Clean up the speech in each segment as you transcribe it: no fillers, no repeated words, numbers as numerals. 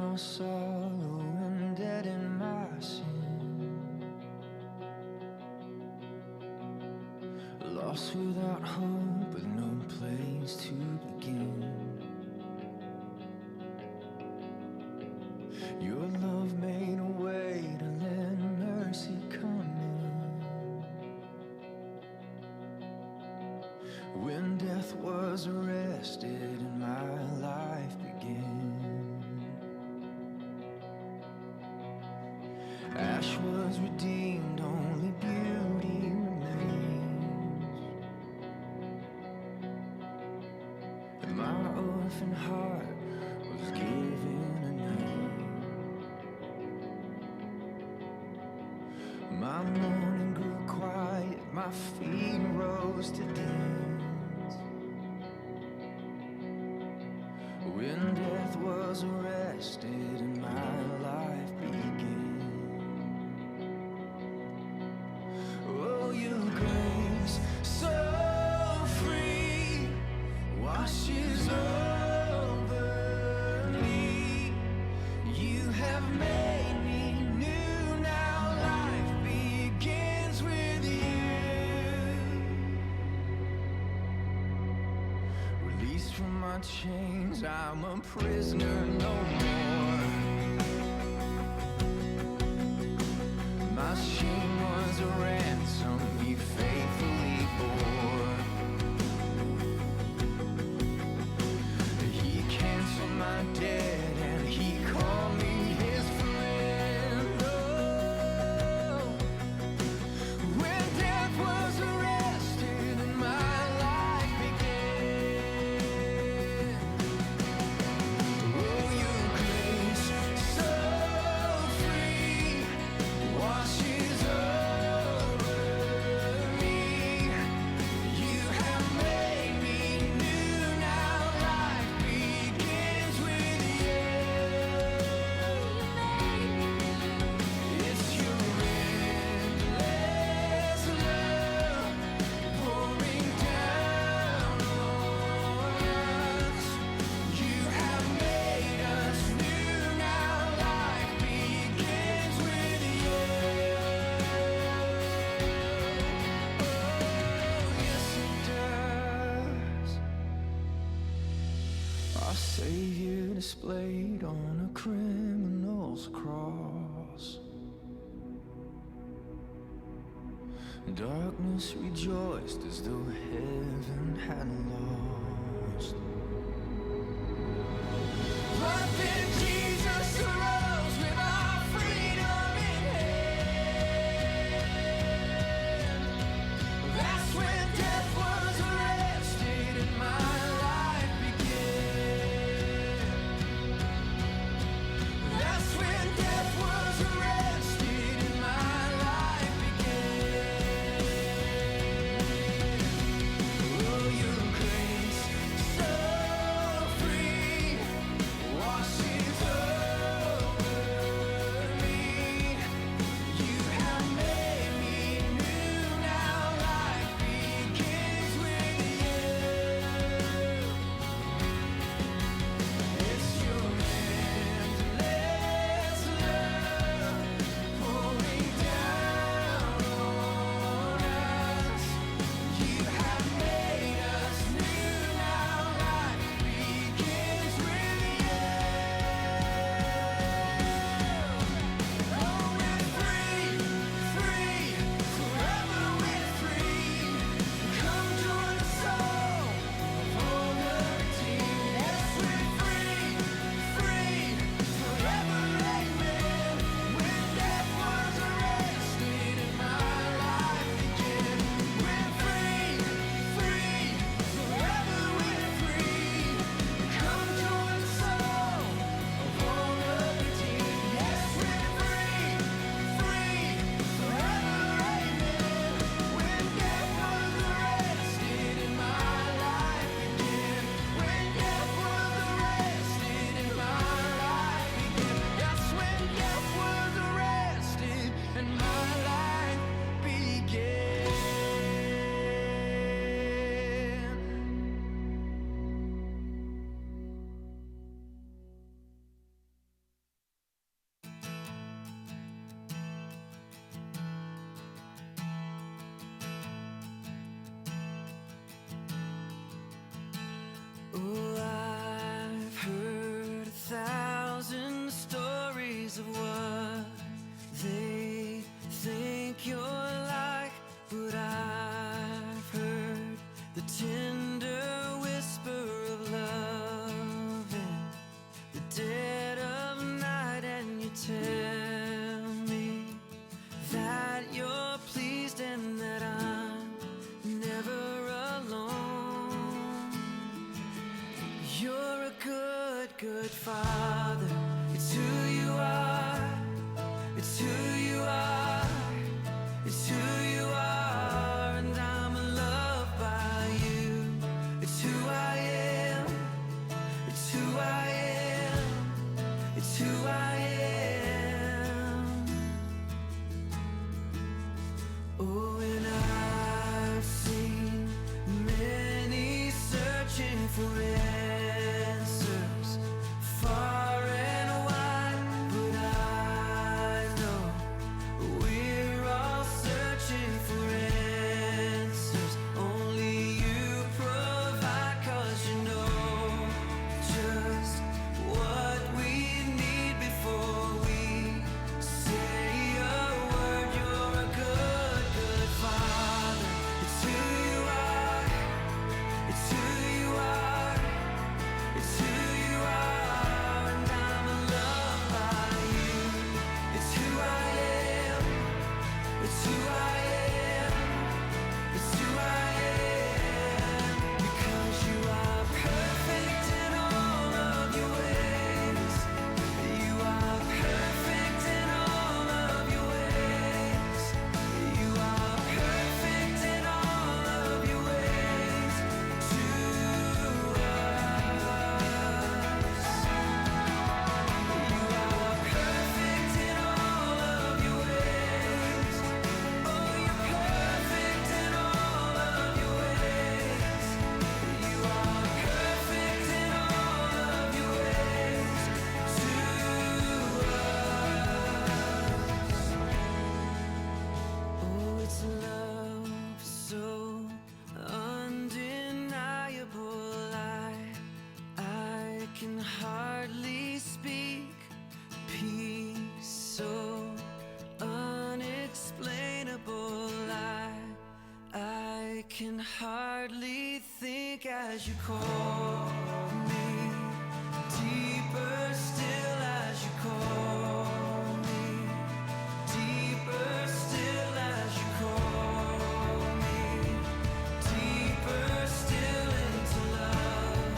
no sorrow and dead in my sin, lost without hope with no place to begin. Your love made a way to let mercy come in. When death was arrested and my life began, ash was redeemed, only beauty remains. And my orphan heart was given a name. My mourning grew quiet, my feet rose to dance. When death was arrested and my life began. Oh, your grace, so free, washes over me. You have made me new, now life begins with you. Released from my chains, I'm a prisoner no more. My shame was a ransom he faithfully bore. He canceled my debt and he called me his friend. Oh, when death was arrested and my life began. Oh, your grace, so free, washes over me. You have made me new, now life begins with you. It's your endless love pouring down on us. You have made us new, now life begins with you. Oh, yes it does. Our Savior displayed on a criminal's cross. Darkness rejoiced as though heaven had lost. But then Jesus arose with our freedom in hand. That's when death was arrested and my life began. That's when death was arrested and my life began. Oh, your grace, so free, washes over it's who I am. Oh, and I've seen many searching for answers far and wide, but I know we're all searching for answers. Only you provide, 'cause you know just what we need before we say a word. You're a good, good Father. It's who you are. It's who you are. It's who you are, and I'm loved by you. It's who I am. It's who I am. It's who I am. Because you are perfect in all of your ways. You are perfect in all of your ways. You are perfect in all of your ways to us. You are perfect in all of your ways. Oh, you're perfect in all of your ways. You are perfect in all of your ways to us. Oh, it's love so undeniable. I can hardly speak. Peace so unexplainable. I can hardly think as you call me. Deeper still as you call me. Deeper still as you call me. Deeper still into love.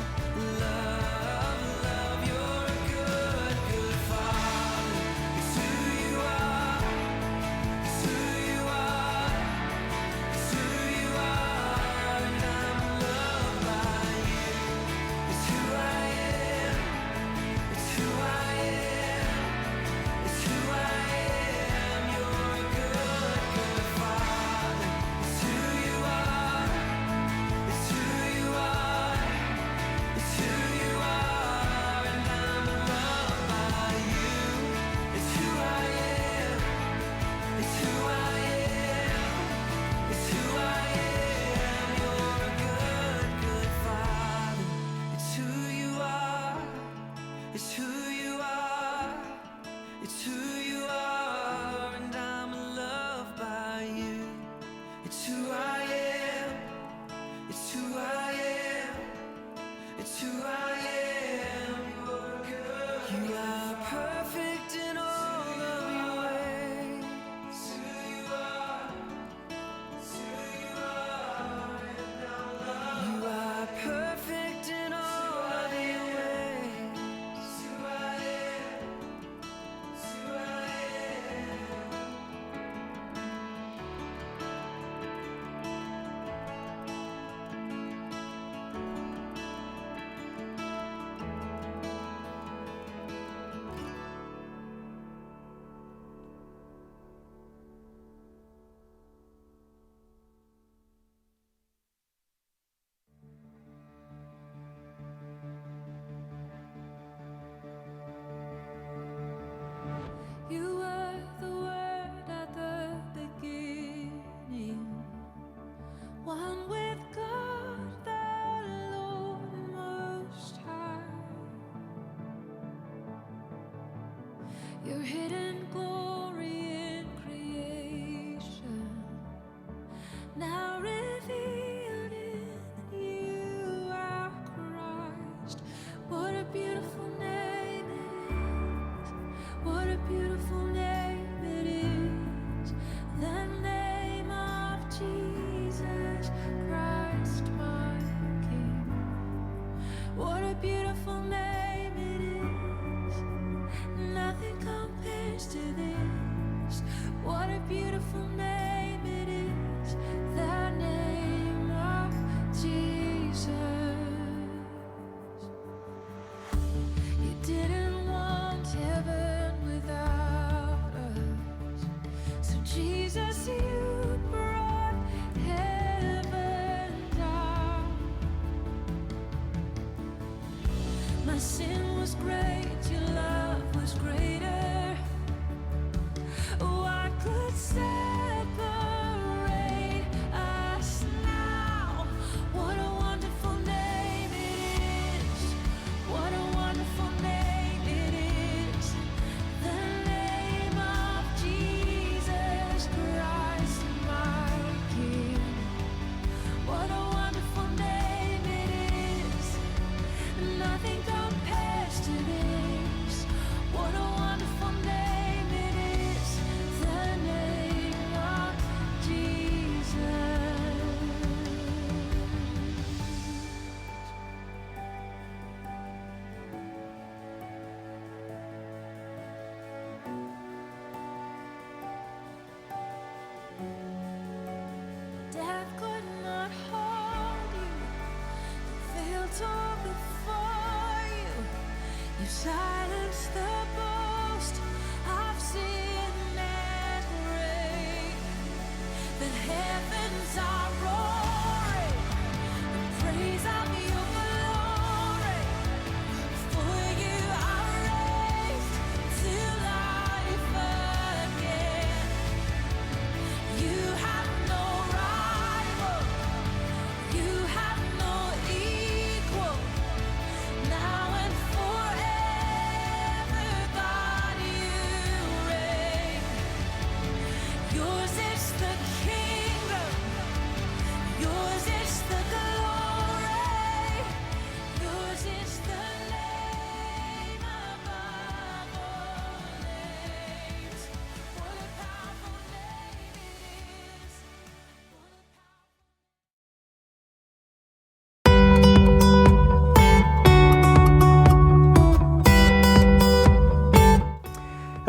Love, love, you're a good, good Father. It's who you are. It's who you are. It's who you are, and I'm loved by you. It's who I am. It's who I am. It's who I am. You're a good, good Father. It's who you are. It's who you are. It's who you are, and I'm loved by you. It's who I am. It's who I am. It's who I am. You're a good, good Father. It's who you are. It's who you are. It's who you are, and I'm loved by you. It's who I am. It's who I am. It's who I am. You're good. You are perfect in all of your ways. It's who you are. It's who you are, and I'm loved. You are perfect in all of your ways. It's who I am. It's who I am. You were the word at the beginning, one with God the Lord Most High. Your hidden glory in creation, now revealed in you, our Christ. What a beautiful name it is. What a beautiful name it is. The name of Jesus Christ, my King. What a beautiful name it is. Nothing compares to this. What a beautiful name it is. The name of Jesus. You didn't want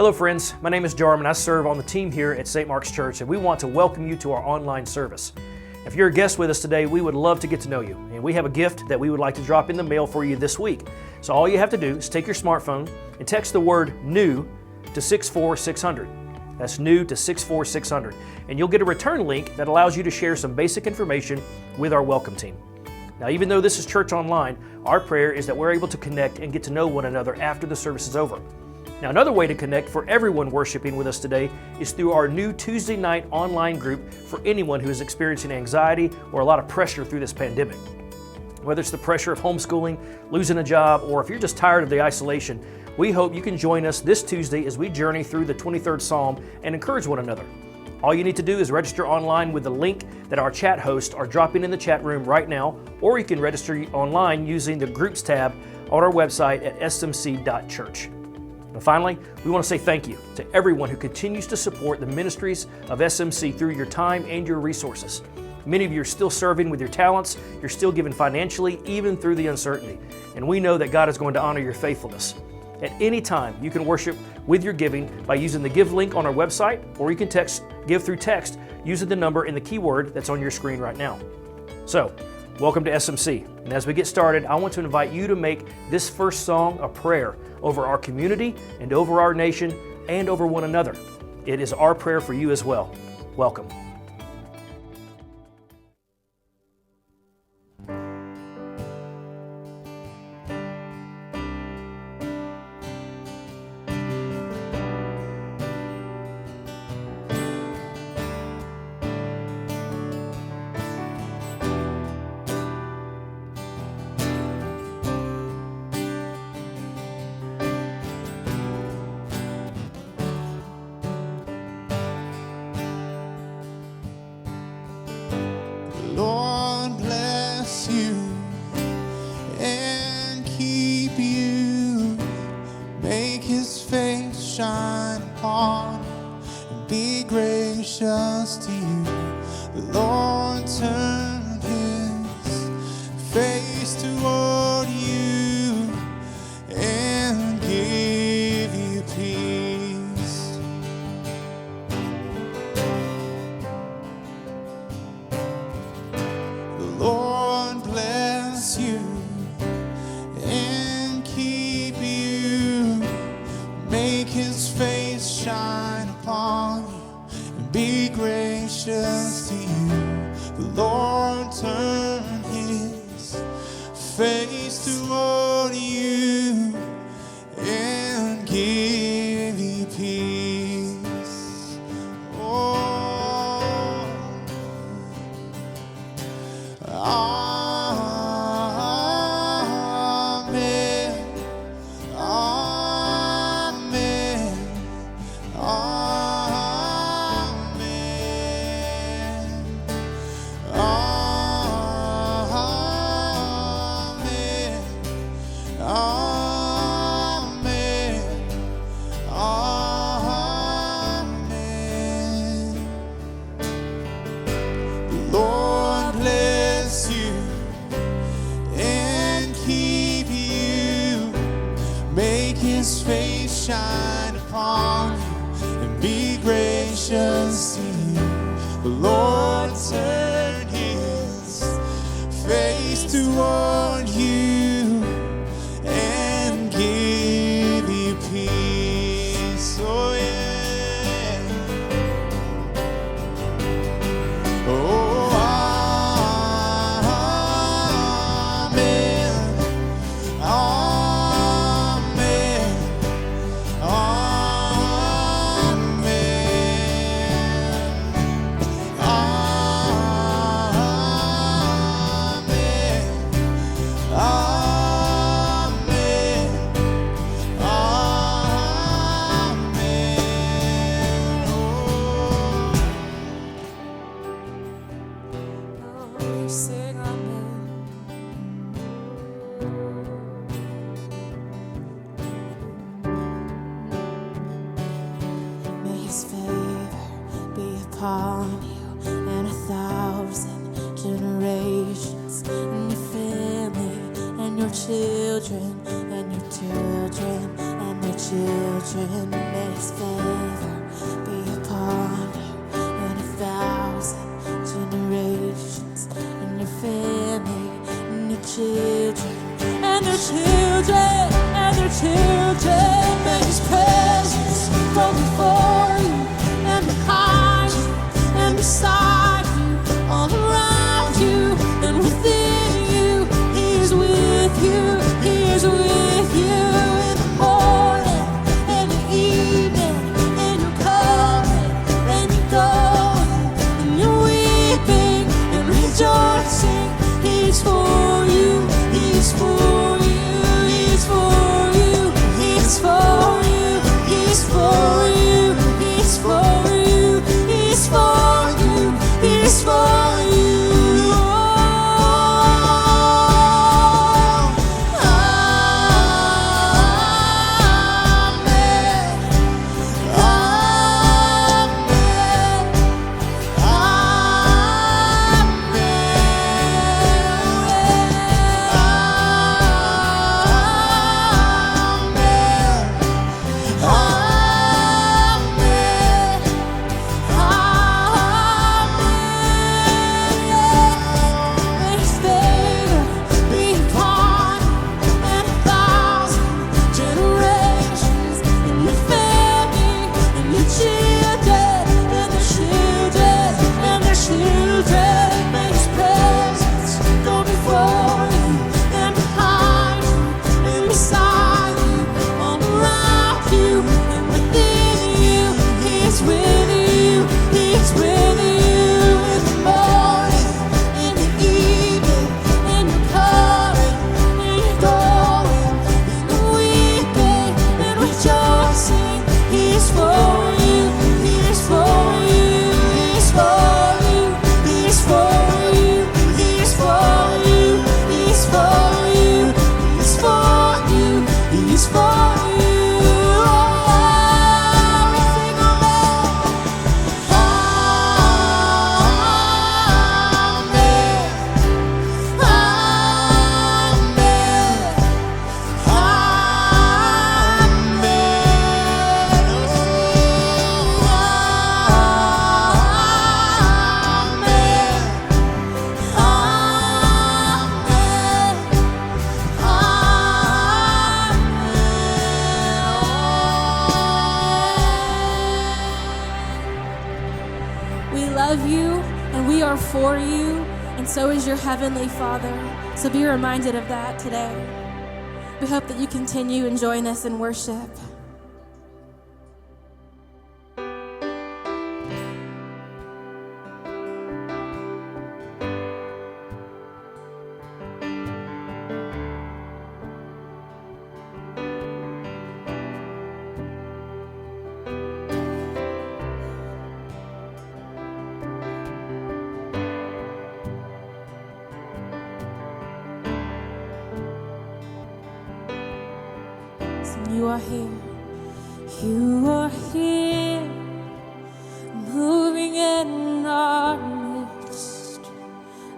Hello friends, my name is Jarman. I serve on the team here at St. Mark's Church, and we want to welcome you to our online service. If you're a guest with us today, we would love to get to know you, and we have a gift that we would like to drop in the mail for you this week. So all you have to do is take your smartphone and text the word NEW to 64600. That's NEW to 64600, and you'll get a return link that allows you to share some basic information with our welcome team. Now, even though this is church online, our prayer is that we're able to connect and get to know one another after the service is over. Now, another way to connect for everyone worshiping with us today is through our new Tuesday night online group for anyone who is experiencing anxiety or a lot of pressure through this pandemic. Whether it's the pressure of homeschooling, losing a job, or if you're just tired of the isolation, we hope you can join us this Tuesday as we journey through the 23rd Psalm and encourage one another. All you need to do is register online with the link that our chat hosts are dropping in the chat room right now, or you can register online using the Groups tab on our website at smc.church. And finally, we want to say thank you to everyone who continues to support the ministries of SMC through your time and your resources. Many of you are still serving with your talents, you're still giving financially, even through the uncertainty. And we know that God is going to honor your faithfulness. At any time, you can worship with your giving by using the Give link on our website, or you can give through text using the number and the keyword that's on your screen right now. So, welcome to SMC. And as we get started, I want to invite you to make this first song a prayer over our community and over our nation and over one another. It is our prayer for you as well. Welcome. Lord bless you and keep you, make his face shine upon you and be gracious to you. The Lord turn his face toward you and give you peace. The Lord bless you and keep you, make his face shine upon you and be gracious to you. The Lord turn his face toward you and give you peace. Oh, amen, amen, amen, amen, amen, amen. Lord bless you and keep you, make his face shine upon you and be gracious to you. The Lord turn his face toward you and give you peace. Oh yeah. Oh, amen, amen, upon you and 1,000 generations, and your family and your children and your children and your children. May His favor be upon you and 1,000 generations, and your family, and your children, and their children, and their children. May His presence go before you and behind you and beside you, all around you and within you. He is with you. He is with you in the morning and the evening, and you're coming and you're going, and you're weeping and rejoicing. He's for you. He's for you. He's for you. He's for you. He's for you. He's for you. He's for you. He's for you. For you, and so is your Heavenly Father. So be reminded of that today. We hope that you continue enjoying us in worship. You are here, you are here, moving in our midst.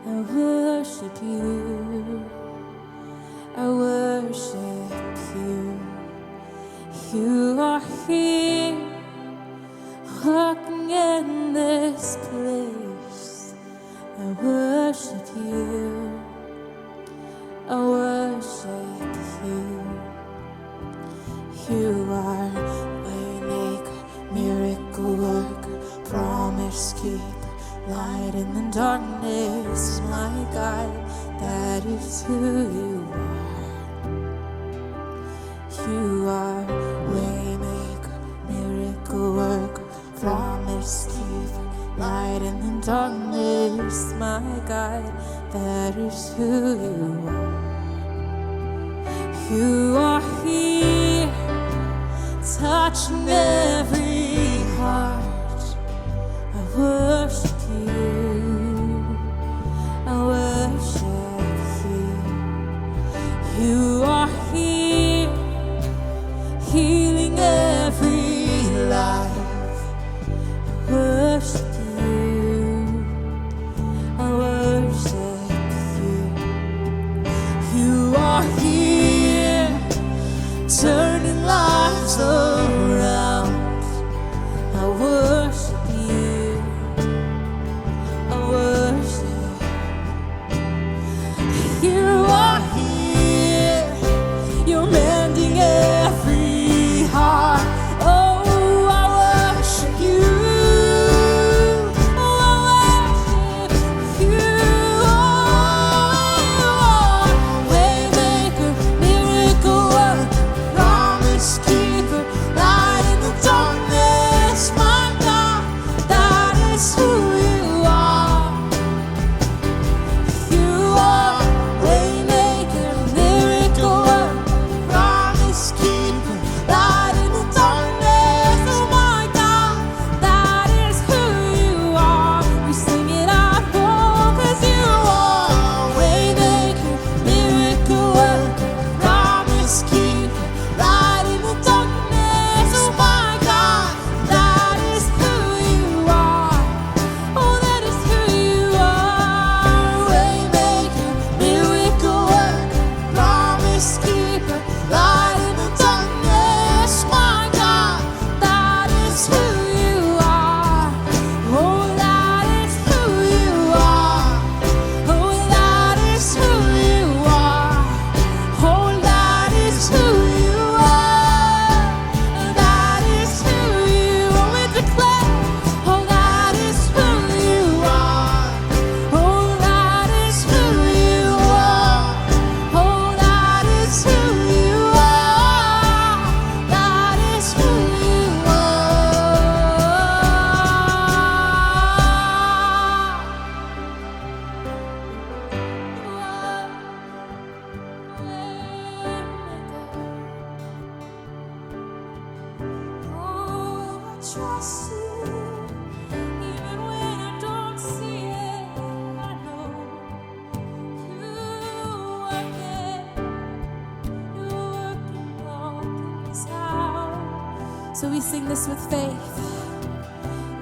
I worship you, I worship you. You are here, walking in this place. I worship you, I worship you. You are waymaker, miracle worker, promise keeper, light in the darkness, my God, that is who you are. You are waymaker, miracle worker, promise keeper, light in the darkness, my God, that is who you are. You are here, touching every heart. I worship you, I worship you. You are here, healing every life. I worship you, I worship you. You are here, turning lives trust you. Even when I don't see it, I know you're working all things out. So we sing this with faith.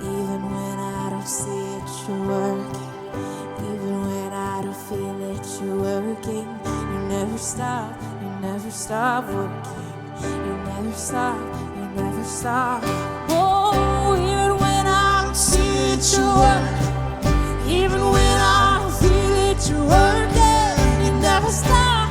Even when I don't see it, you're working. Even when I don't feel it, you're working. You never stop working. You never stop, you never stop. Oh, even when I don't see it, you're working. Even when I don't feel it, you're working. You never stop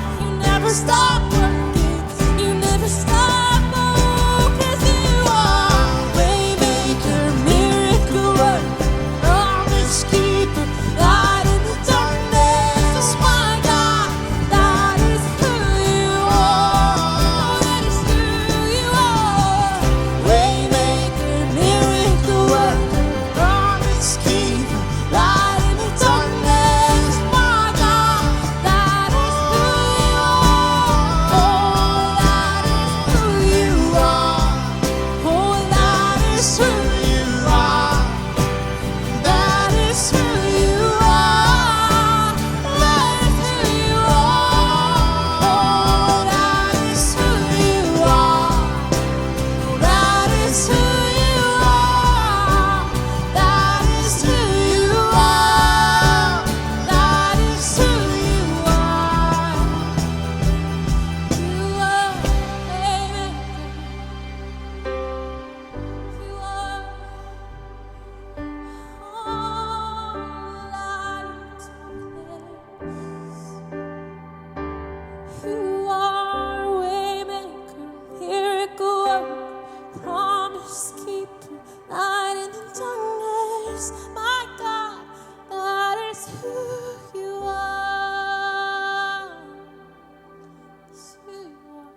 working. You never stop, oh, 'cause you are waymaker, miracle worker, promise keeper, light in the darkness. My God, that is who you are. That is who you are. Waymaker, miracle worker, promise keeper, light in the darkness. My God, that is who you are. Oh, that is who you are. Oh, that is who You are. That is who you are. That is who you are. Oh, that is who you are. That is who you are. That is who you are. That is who you are. You are waymaker. You are. You are waymaker, miracle worker, promise keeper, light in the darkness. My God, that is who you are. It's who you are.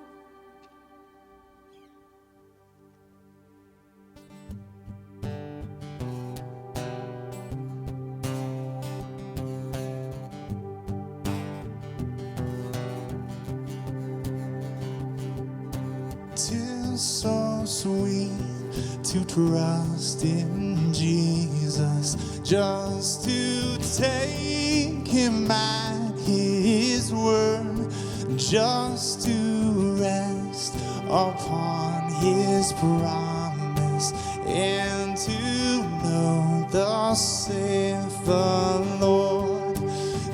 Tis so sweet to trust in Jesus, just to take him at his word, just to rest upon his promise, and to know thus saith the Lord.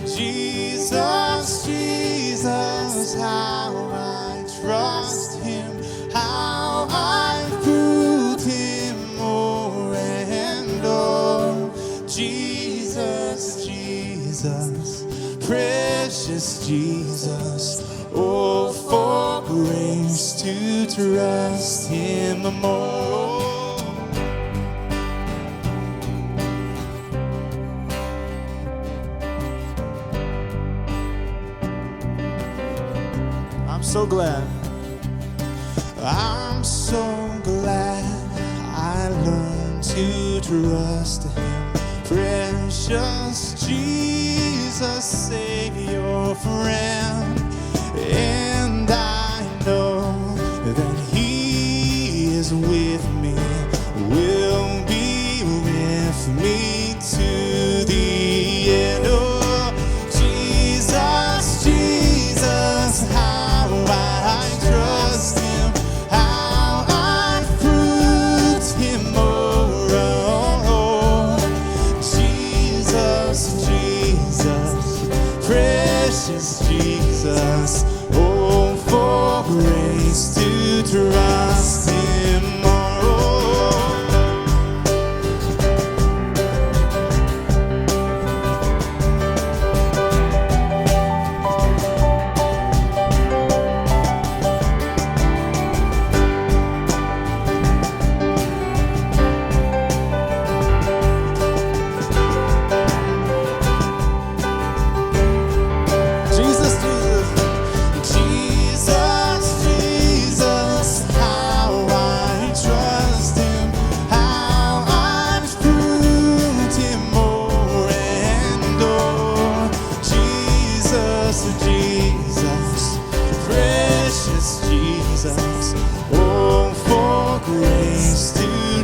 Jesus, Jesus, how I trust him, how I proved him more and more. Jesus, Jesus, precious Jesus, oh, for grace to trust him more. I'm so glad. I'm so glad I learned to trust him. Precious Jesus, Savior, friend. And I know that he is with me, will be with me to the end. Oh, Jesus, Jesus, how I trust him, how I proved him more. Oh, Jesus, Jesus, precious Jesus, oh,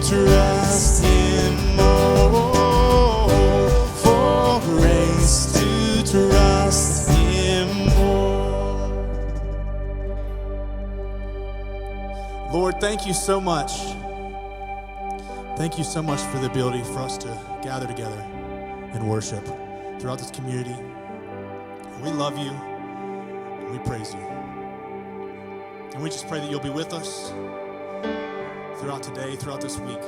trust Him more, for grace to trust Him more. Lord, thank you so much. Thank you so much for the ability for us to gather together and worship throughout this community. We love you. And we praise you. And we just pray that you'll be with us throughout today, throughout this week. We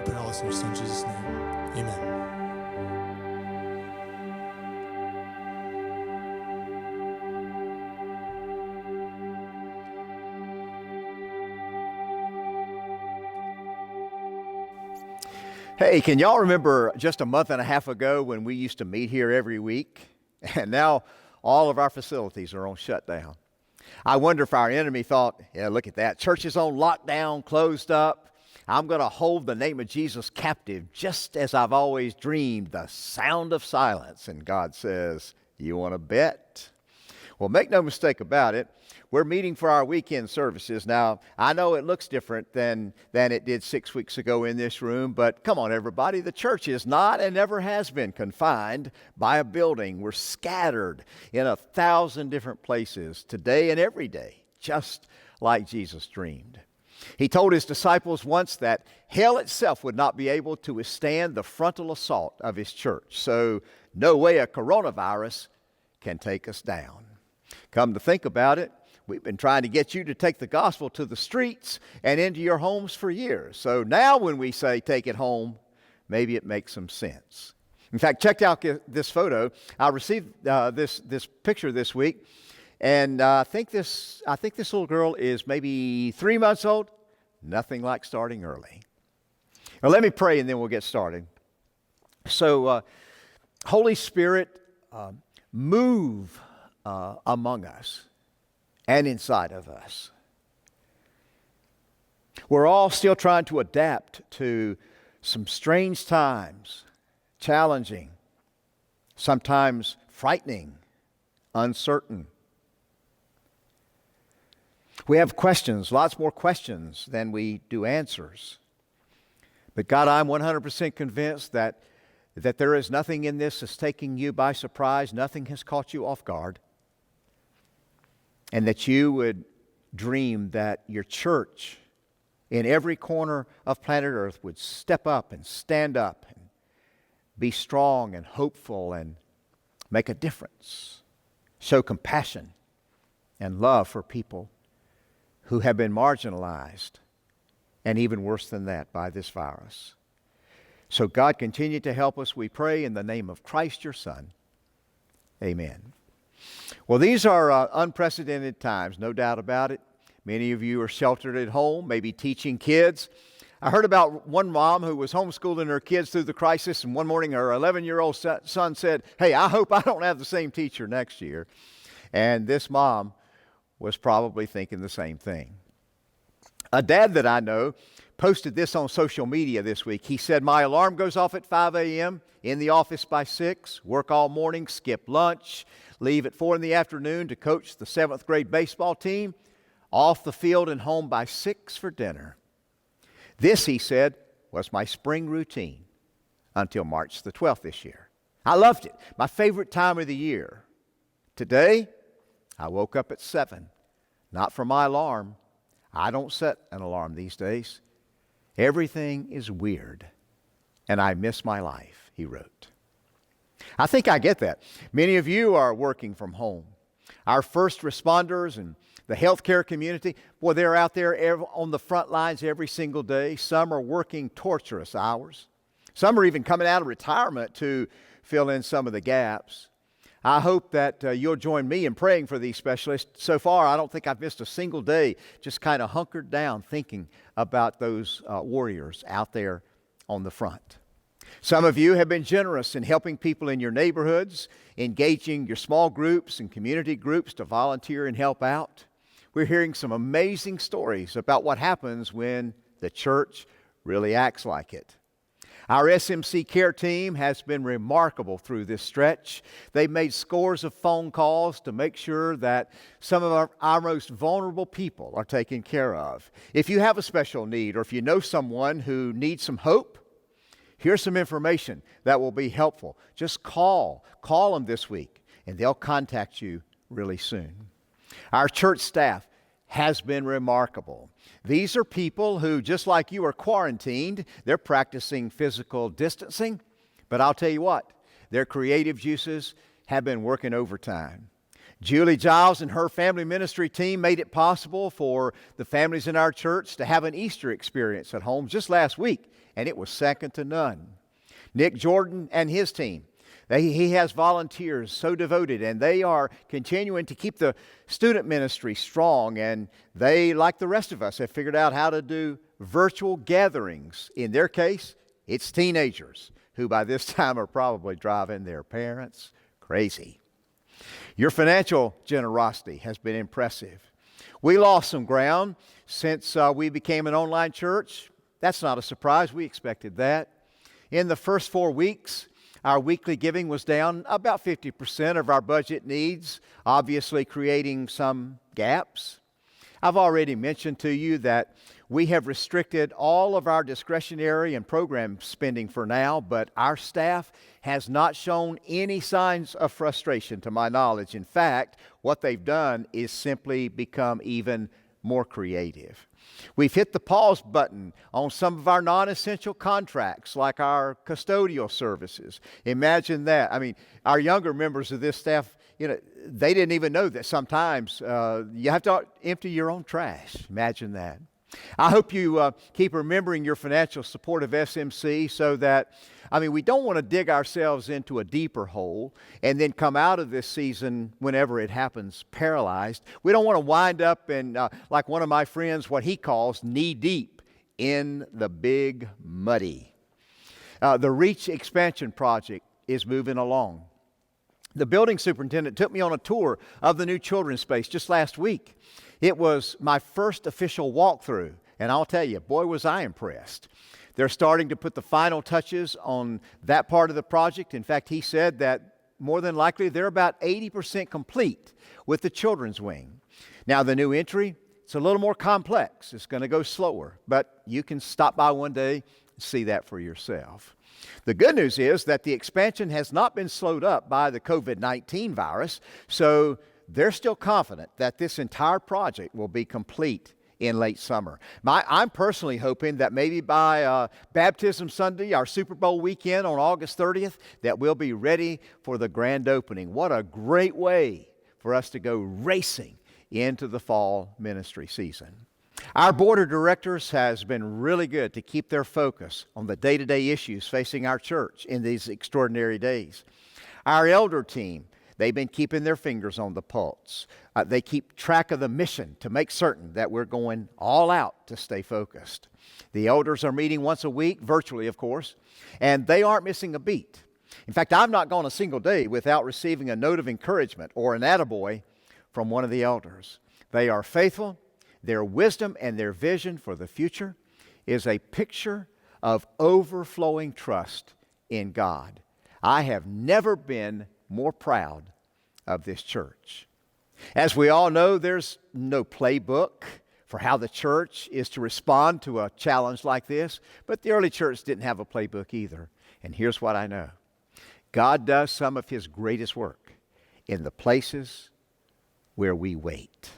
pray all this in your Son, Jesus' name. Amen. Hey, can y'all remember just a month and a half ago when we used to meet here every week? And now all of our facilities are on shutdown. I wonder if our enemy thought, yeah, look at that. Church is on lockdown, closed up. I'm going to hold the name of Jesus captive just as I've always dreamed, the sound of silence. And God says, you want to bet? Well, make no mistake about it. We're meeting for our weekend services. Now, I know it looks different than it did 6 weeks ago in this room, but come on, everybody. The church is not and never has been confined by a building. We're scattered in 1,000 different places today and every day, just like Jesus dreamed. He told his disciples once that hell itself would not be able to withstand the frontal assault of his church. So no way a coronavirus can take us down. Come to think about it, we've been trying to get you to take the gospel to the streets and into your homes for years. So now when we say take it home, maybe it makes some sense. In fact, check out this photo. I received this picture this week, and I think this little girl is maybe 3 months old. Nothing like starting early. Now let me pray and then we'll get started. So, Holy Spirit, move among us and inside of us. We're all still trying to adapt to some strange times, challenging, sometimes frightening, uncertain. We have questions, lots more questions than we do answers. But God, I'm 100% convinced that there is nothing in this that's taking you by surprise, nothing has caught you off guard. And that you would dream that your church in every corner of planet Earth would step up and stand up and be strong and hopeful and make a difference. Show compassion and love for people who have been marginalized and even worse than that by this virus. So God, continue to help us, we pray, in the name of Christ your Son. Amen. Well, these are unprecedented times, no doubt about it. Many of you are sheltered at home, maybe teaching kids. I heard about one mom who was homeschooling her kids through the crisis, and one morning her 11-year-old son said, hey, I hope I don't have the same teacher next year. And this mom was probably thinking the same thing. A dad that I know posted this on social media this week. He said, my alarm goes off at 5 a.m., in the office by 6, work all morning, skip lunch, leave at 4 in the afternoon to coach the 7th grade baseball team, off the field and home by 6 for dinner. This, he said, was my spring routine until March the 12th this year. I loved it, my favorite time of the year. Today, I woke up at 7, not for my alarm. I don't set an alarm these days. Everything is weird, and I miss my life, he wrote. I think I get that. Many of you are working from home. Our first responders and the healthcare community, boy, they're out there on the front lines every single day. Some are working torturous hours. Some are even coming out of retirement to fill in some of the gaps. I hope that you'll join me in praying for these specialists. So far, I don't think I've missed a single day, just kind of hunkered down thinking about those warriors out there on the front. Some of you have been generous in helping people in your neighborhoods, engaging your small groups and community groups to volunteer and help out. We're hearing some amazing stories about what happens when the church really acts like it. Our SMC care team has been remarkable through this stretch. They've made scores of phone calls to make sure that some of our most vulnerable people are taken care of. If you have a special need or if you know someone who needs some hope, here's some information that will be helpful. Just call them this week and they'll contact you really soon. Our church staff has been remarkable. These are people who, just like you, are quarantined. They're practicing physical distancing. But I'll tell you what, their creative juices have been working overtime. Julie Giles and her family ministry team made it possible for the families in our church to have an Easter experience at home just last week, and it was second to none. Nick Jordan and his team, he has volunteers so devoted, and they are continuing to keep the student ministry strong, and they, like the rest of us, have figured out how to do virtual gatherings. In their case, it's teenagers who by this time are probably driving their parents crazy. Your financial generosity has been impressive. We lost some ground since we became an online church. That's not a surprise. We expected that. In the first 4 weeks, our weekly giving was down about 50% of our budget needs, obviously creating some gaps. I've already mentioned to you that we have restricted all of our discretionary and program spending for now, but our staff has not shown any signs of frustration to my knowledge. In fact, what they've done is simply become even more creative. We've hit the pause button on some of our non-essential contracts, like our custodial services. Imagine that. I mean, our younger members of this staff, they didn't even know that sometimes you have to empty your own trash. Imagine that. I hope you keep remembering your financial support of SMC so that, we don't want to dig ourselves into a deeper hole and then come out of this season, whenever it happens, paralyzed. We don't want to wind up in, like one of my friends, what he calls knee deep in the big muddy. The Reach expansion project is moving along. The building superintendent took me on a tour of the new children's space just last week. It was my first official walkthrough, and I'll tell you, boy, was I impressed. They're starting to put the final touches on that part of the project. In fact, he said that more than likely they're about 80% complete with the children's wing. Now, the new entry, it's a little more complex. It's going to go slower, but you can stop by one day and see that for yourself. The good news is that the expansion has not been slowed up by the COVID-19 virus, so they're still confident that this entire project will be complete in late summer. I'm personally hoping that maybe by Baptism Sunday, our Super Bowl weekend on August 30th, that we'll be ready for the grand opening. What a great way for us to go racing into the fall ministry season. Our board of directors has been really good to keep their focus on the day-to-day issues facing our church in these extraordinary days. Our elder team, they've been keeping their fingers on the pulse. They keep track of the mission to make certain that we're going all out to stay focused. The elders are meeting once a week, virtually of course, and they aren't missing a beat. In fact, I've not gone a single day without receiving a note of encouragement or an attaboy from one of the elders. They are faithful. Their wisdom and their vision for the future is a picture of overflowing trust in God. I have never been more proud of this church. As we all know, there's no playbook for how the church is to respond to a challenge like this, but the early church didn't have a playbook either. And here's what I know. God does some of His greatest work in the places where we wait.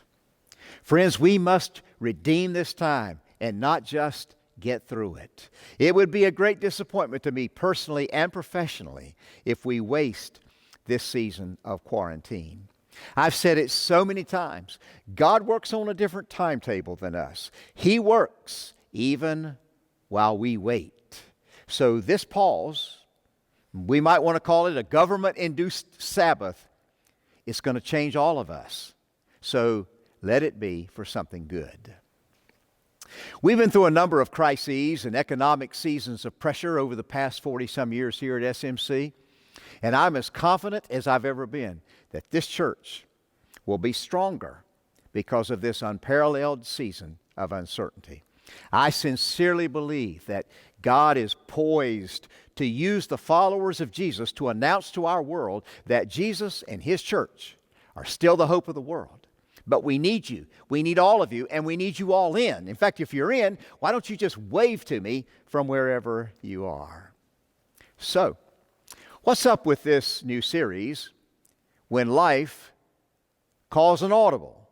Friends, we must redeem this time and not just get through it. It would be a great disappointment to me personally and professionally if we waste this season of quarantine. I've said it so many times. God works on a different timetable than us. He works even while we wait. So this pause, we might want to call it a government-induced Sabbath, it's going to change all of us. So let it be for something good. We've been through a number of crises and economic seasons of pressure over the past 40-some years here at SMC, and I'm as confident as I've ever been that this church will be stronger because of this unparalleled season of uncertainty. I sincerely believe that God is poised to use the followers of Jesus to announce to our world that Jesus and His church are still the hope of the world. But we need you. We need all of you, and we need you all in. In fact, if you're in, why don't you just wave to me from wherever you are? So, what's up with this new series, When Life Calls an Audible?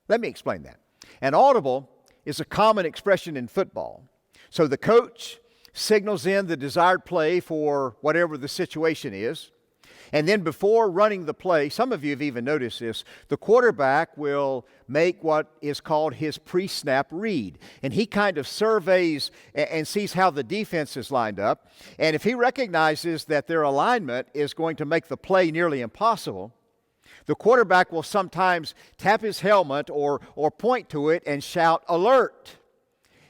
Let me explain that. An audible is a common expression in football. So the coach signals in the desired play for whatever the situation is. And then before running the play, some of you have even noticed this, the quarterback will make what is called his pre-snap read. And he kind of surveys and sees how the defense is lined up. And if he recognizes that their alignment is going to make the play nearly impossible, the quarterback will sometimes tap his helmet or point to it and shout, "Alert!"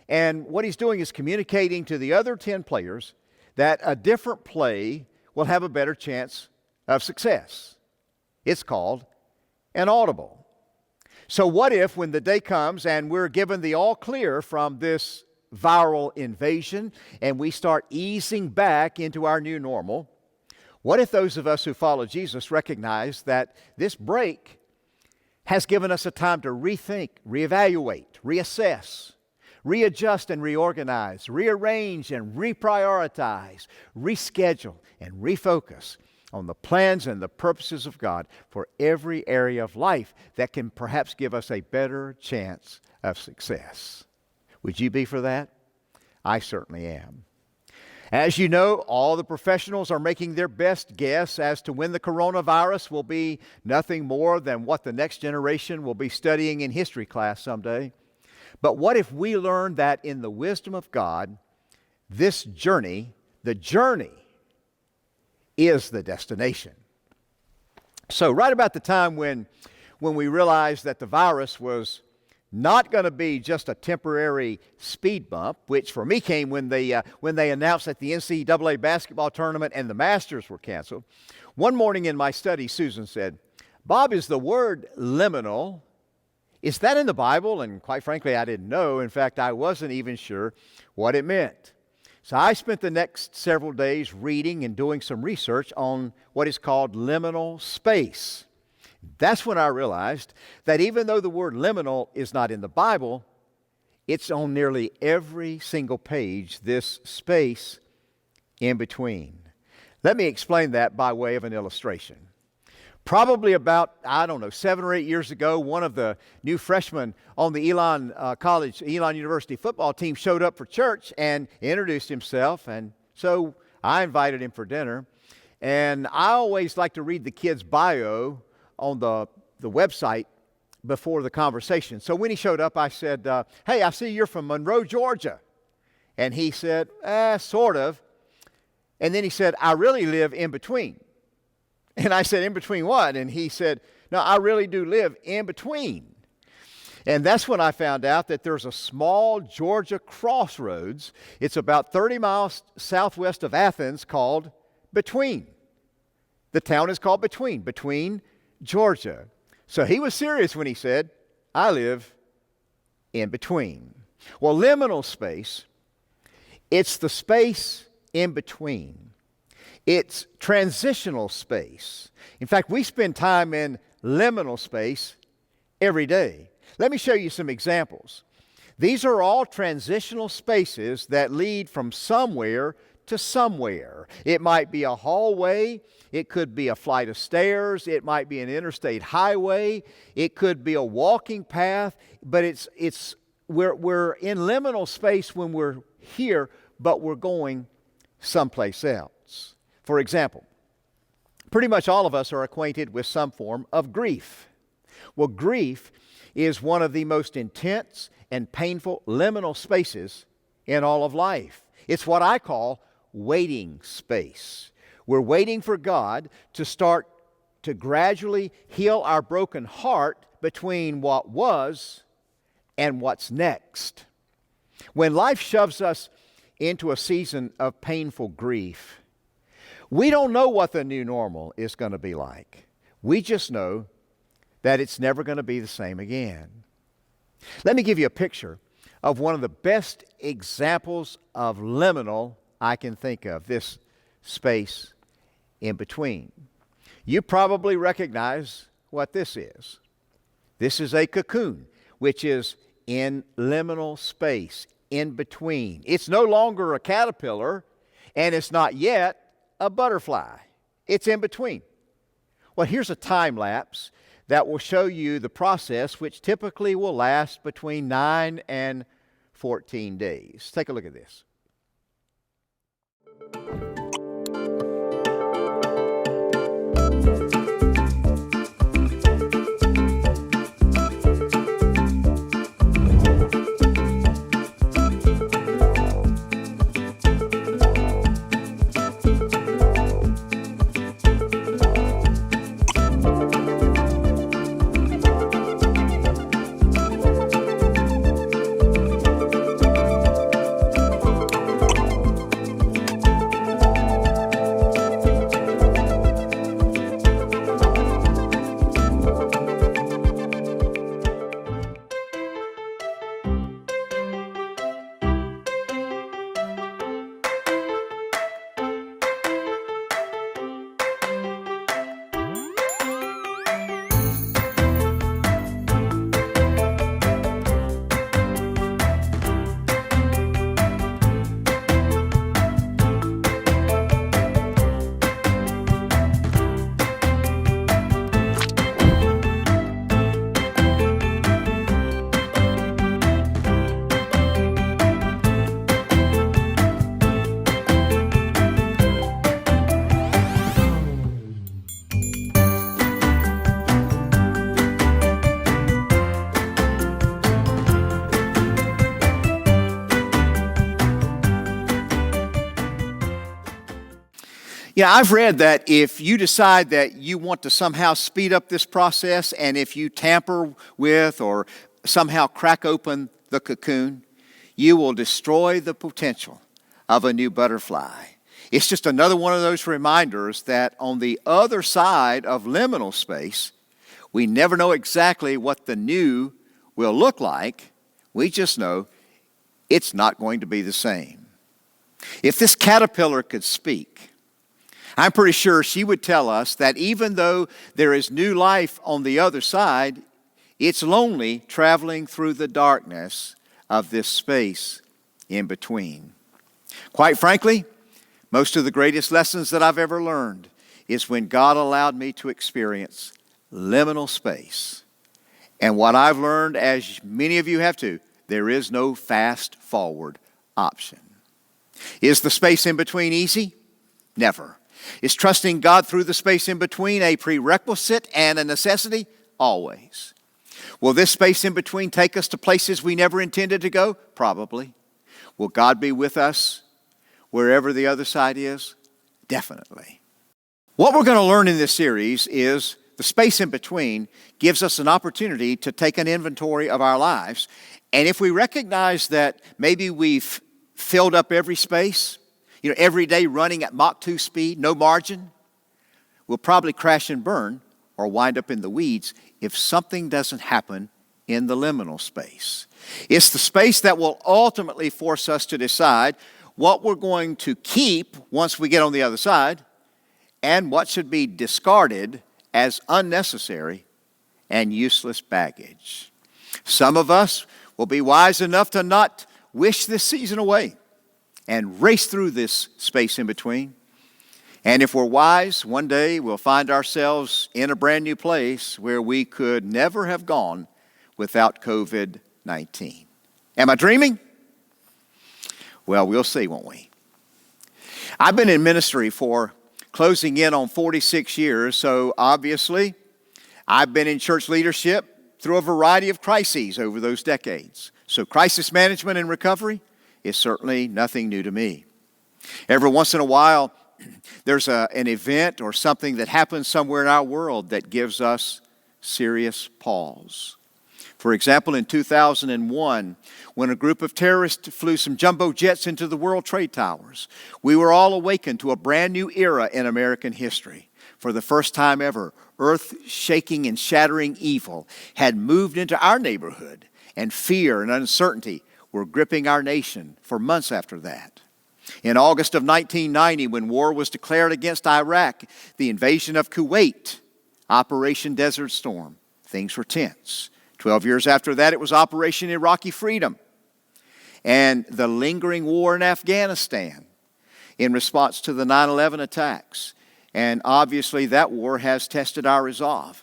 And what he's doing is communicating to the other 10 players that a different play will have a better chance of success. It's called an audible. So what if when the day comes and we're given the all clear from this viral invasion and we start easing back into our new normal, what if those of us who follow Jesus recognize that this break has given us a time to rethink, reevaluate, reassess, readjust and reorganize, rearrange and reprioritize, reschedule and refocus on the plans and the purposes of God for every area of life that can perhaps give us a better chance of success? Would you be for that? I certainly am. As you know, all the professionals are making their best guess as to when the coronavirus will be nothing more than what the next generation will be studying in history class someday. But what if we learn that in the wisdom of God, this journey, the journey, is the destination? So right about the time when we realized that the virus was not going to be just a temporary speed bump, which for me came when they announced that the NCAA basketball tournament and the Masters were canceled. One morning in my study, Susan said, "Bob, is the word liminal, is that in the Bible?" And quite frankly, I didn't know. In fact, I wasn't even sure what it meant. So I spent the next several days reading and doing some research on what is called liminal space. That's when I realized that even though the word liminal is not in the Bible, it's on nearly every single page, this space in between. Let me explain that by way of an illustration. Probably about, 7 or 8 years ago, one of the new freshmen on the Elon University football team showed up for church and introduced himself. And so I invited him for dinner. And I always like to read the kid's bio on the website before the conversation. So when he showed up, I said, "Hey, I see you're from Monroe, Georgia." And he said, "Sort of." And then he said, "I really live in between." And I said, "In between what?" And he said, "No, I really do live in between." And that's when I found out that there's a small Georgia crossroads. It's about 30 miles southwest of Athens called Between. The town is called Between Georgia. So he was serious when he said, "I live in between." Well, liminal space, it's the space in between. It's transitional space. In fact, we spend time in liminal space every day. Let me show you some examples. These are all transitional spaces that lead from somewhere to somewhere. It might be a hallway. It could be a flight of stairs. It might be an interstate highway. It could be a walking path. But we're in liminal space when we're here, but we're going someplace else. For example, pretty much all of us are acquainted with some form of grief. Well, grief is one of the most intense and painful liminal spaces in all of life. It's what I call waiting space. We're waiting for God to start to gradually heal our broken heart between what was and what's next. When life shoves us into a season of painful grief, we don't know what the new normal is going to be like. We just know that it's never going to be the same again. Let me give you a picture of one of the best examples of liminal I can think of, this space in between. You probably recognize what this is. This is a cocoon, which is in liminal space, in between. It's no longer a caterpillar, and it's not yet a butterfly. It's in between. Well, here's a time lapse that will show you the process, which typically will last between 9 and 14 days. Take a look at this. Yeah, I've read that if you decide that you want to somehow speed up this process, and if you tamper with or somehow crack open the cocoon, you will destroy the potential of a new butterfly. It's just another one of those reminders that on the other side of liminal space, we never know exactly what the new will look like. We just know it's not going to be the same. If this caterpillar could speak, I'm pretty sure she would tell us that even though there is new life on the other side, it's lonely traveling through the darkness of this space in between. Quite frankly, most of the greatest lessons that I've ever learned is when God allowed me to experience liminal space. And what I've learned, as many of you have too, there is no fast forward option. Is the space in between easy? Never. Is trusting God through the space in between a prerequisite and a necessity? Always. Will this space in between take us to places we never intended to go? Probably. Will God be with us wherever the other side is? Definitely. What we're going to learn in this series is the space in between gives us an opportunity to take an inventory of our lives. And if we recognize that maybe we've filled up every space, every day running at Mach 2 speed, no margin, we'll probably crash and burn or wind up in the weeds if something doesn't happen in the liminal space. It's the space that will ultimately force us to decide what we're going to keep once we get on the other side and what should be discarded as unnecessary and useless baggage. Some of us will be wise enough to not wish this season away and race through this space in between. And if we're wise, one day we'll find ourselves in a brand new place where we could never have gone without COVID-19. Am I dreaming? Well, we'll see, won't we? I've been in ministry for closing in on 46 years, so obviously I've been in church leadership through a variety of crises over those decades. So crisis management and recovery is certainly nothing new to me. Every once in a while, there's an event or something that happens somewhere in our world that gives us serious pause. For example, in 2001, when a group of terrorists flew some jumbo jets into the World Trade Towers, we were all awakened to a brand new era in American history. For the first time ever, earth-shaking and shattering evil had moved into our neighborhood, and fear and uncertainty were gripping our nation for months after that. In August of 1990, when war was declared against Iraq, the invasion of Kuwait, Operation Desert Storm, things were tense. 12 years after that, it was Operation Iraqi Freedom, and the lingering war in Afghanistan in response to the 9/11 attacks. And obviously that war has tested our resolve.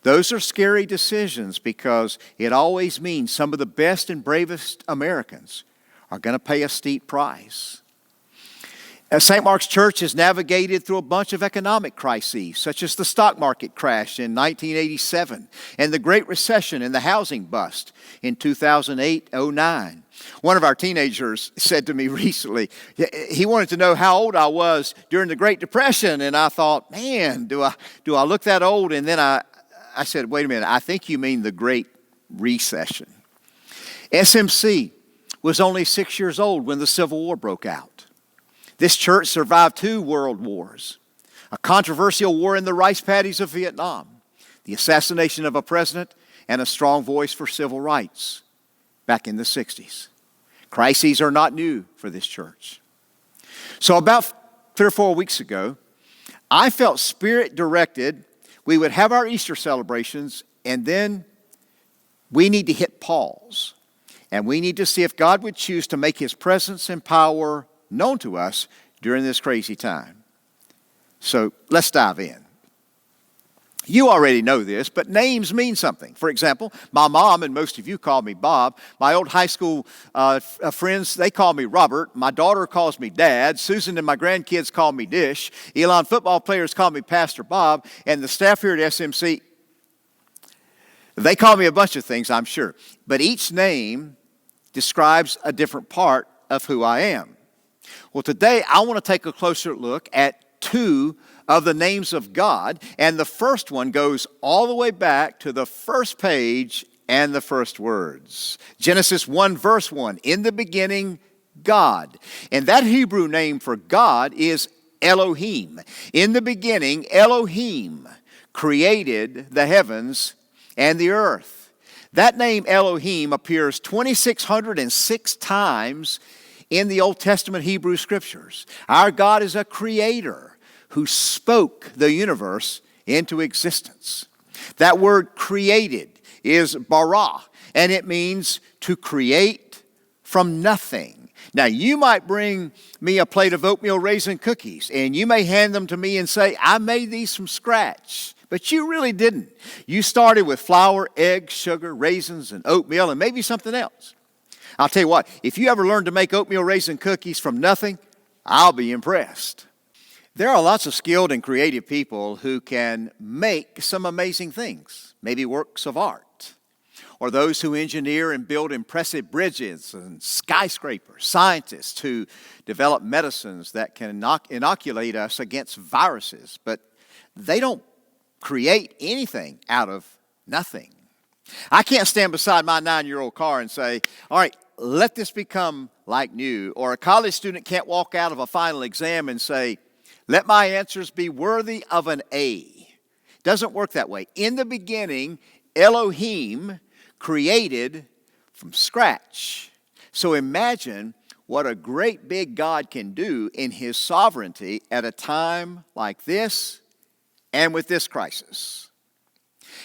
Those are scary decisions because it always means some of the best and bravest Americans are going to pay a steep price. St. Mark's Church has navigated through a bunch of economic crises, such as the stock market crash in 1987 and the Great Recession and the housing bust in 2008-09. One of our teenagers said to me recently, he wanted to know how old I was during the Great Depression, and I thought, man, do I look that old? And then I said, wait a minute, I think you mean the Great Recession. SMC was only 6 years old when the Civil War broke out. This church survived 2 world wars, a controversial war in the rice paddies of Vietnam, the assassination of a president, and a strong voice for civil rights back in the 60s. Crises are not new for this church. So about 3 or 4 weeks ago, I felt Spirit directed we would have our Easter celebrations, and then we need to hit pause. And we need to see if God would choose to make His presence and power known to us during this crazy time. So let's dive in. You already know this, but names mean something. For example, my mom, and most of you call me Bob. My old high school friends, they call me Robert. My daughter calls me Dad. Susan and my grandkids call me Dish. Elon football players call me Pastor Bob. And the staff here at SMC, they call me a bunch of things, I'm sure. But each name describes a different part of who I am. Well, today I want to take a closer look at 2 of the names of God, and the first one goes all the way back to the first page and the first words. Genesis 1 verse 1, in the beginning, God. And that Hebrew name for God is Elohim. In the beginning, Elohim created the heavens and the earth. That name Elohim appears 2,606 times in the Old Testament Hebrew Scriptures. Our God is a creator who spoke the universe into existence. That word created is bara, and it means to create from nothing. Now, you might bring me a plate of oatmeal raisin cookies, and you may hand them to me and say, I made these from scratch. But you really didn't. You started with flour, eggs, sugar, raisins, and oatmeal, and maybe something else. I'll tell you what, if you ever learn to make oatmeal raisin cookies from nothing, I'll be impressed. There are lots of skilled and creative people who can make some amazing things, maybe works of art, or those who engineer and build impressive bridges and skyscrapers, scientists who develop medicines that can inoculate us against viruses, but they don't create anything out of nothing. I can't stand beside my 9-year-old car and say, all right, let this become like new. Or a college student can't walk out of a final exam and say, let my answers be worthy of an A. It doesn't work that way. In the beginning, Elohim created from scratch. So imagine what a great big God can do in His sovereignty at a time like this and with this crisis.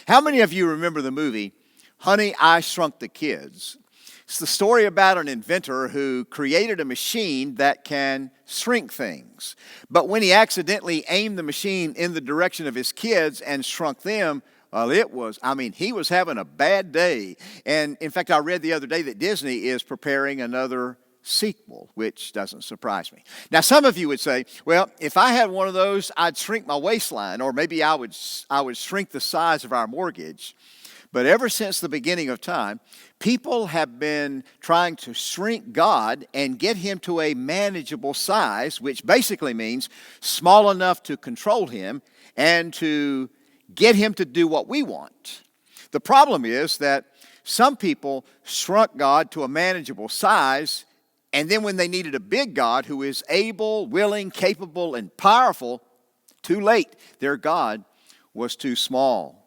How many of you remember the movie Honey, I Shrunk the Kids? It's the story about an inventor who created a machine that can shrink things. But when he accidentally aimed the machine in the direction of his kids and shrunk them, well, he was having a bad day. And in fact, I read the other day that Disney is preparing another sequel, which doesn't surprise me. Now, some of you would say, well, if I had one of those, I'd shrink my waistline, or maybe I would shrink the size of our mortgage. But ever since the beginning of time, people have been trying to shrink God and get Him to a manageable size, which basically means small enough to control Him and to get Him to do what we want. The problem is that some people shrunk God to a manageable size, and then when they needed a big God who is able, willing, capable, and powerful, too late. Their God was too small.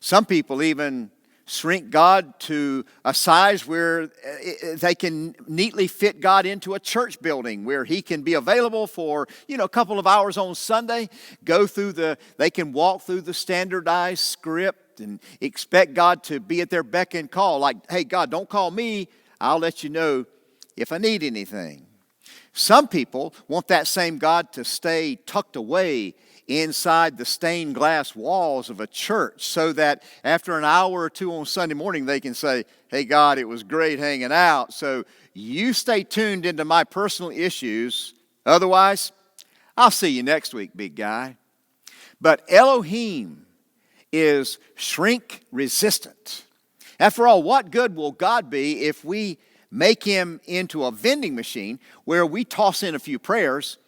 Some people even shrink God to a size where they can neatly fit God into a church building where He can be available for, a couple of hours on Sunday, they can walk through the standardized script and expect God to be at their beck and call. Like, hey, God, don't call me. I'll let you know if I need anything. Some people want that same God to stay tucked away inside the stained glass walls of a church so that after an hour or two on Sunday morning they can say, hey God, it was great hanging out, so you stay tuned into my personal issues, otherwise I'll see you next week, big guy. But Elohim is shrink resistant. After all, what good will God be if we make Him into a vending machine where we toss in a few prayers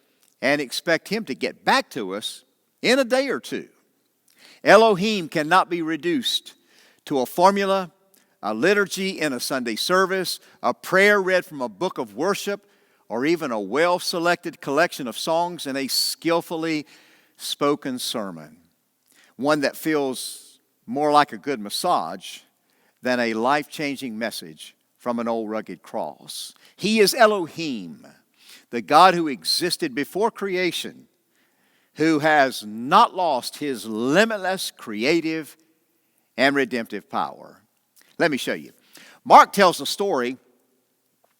and expect Him to get back to us in a day or two? Elohim cannot be reduced to a formula, a liturgy in a Sunday service, a prayer read from a book of worship, or even a well-selected collection of songs in a skillfully spoken sermon. One that feels more like a good massage than a life-changing message from an old rugged cross. He is Elohim, the God who existed before creation, who has not lost His limitless creative and redemptive power. Let me show you. Mark tells a story.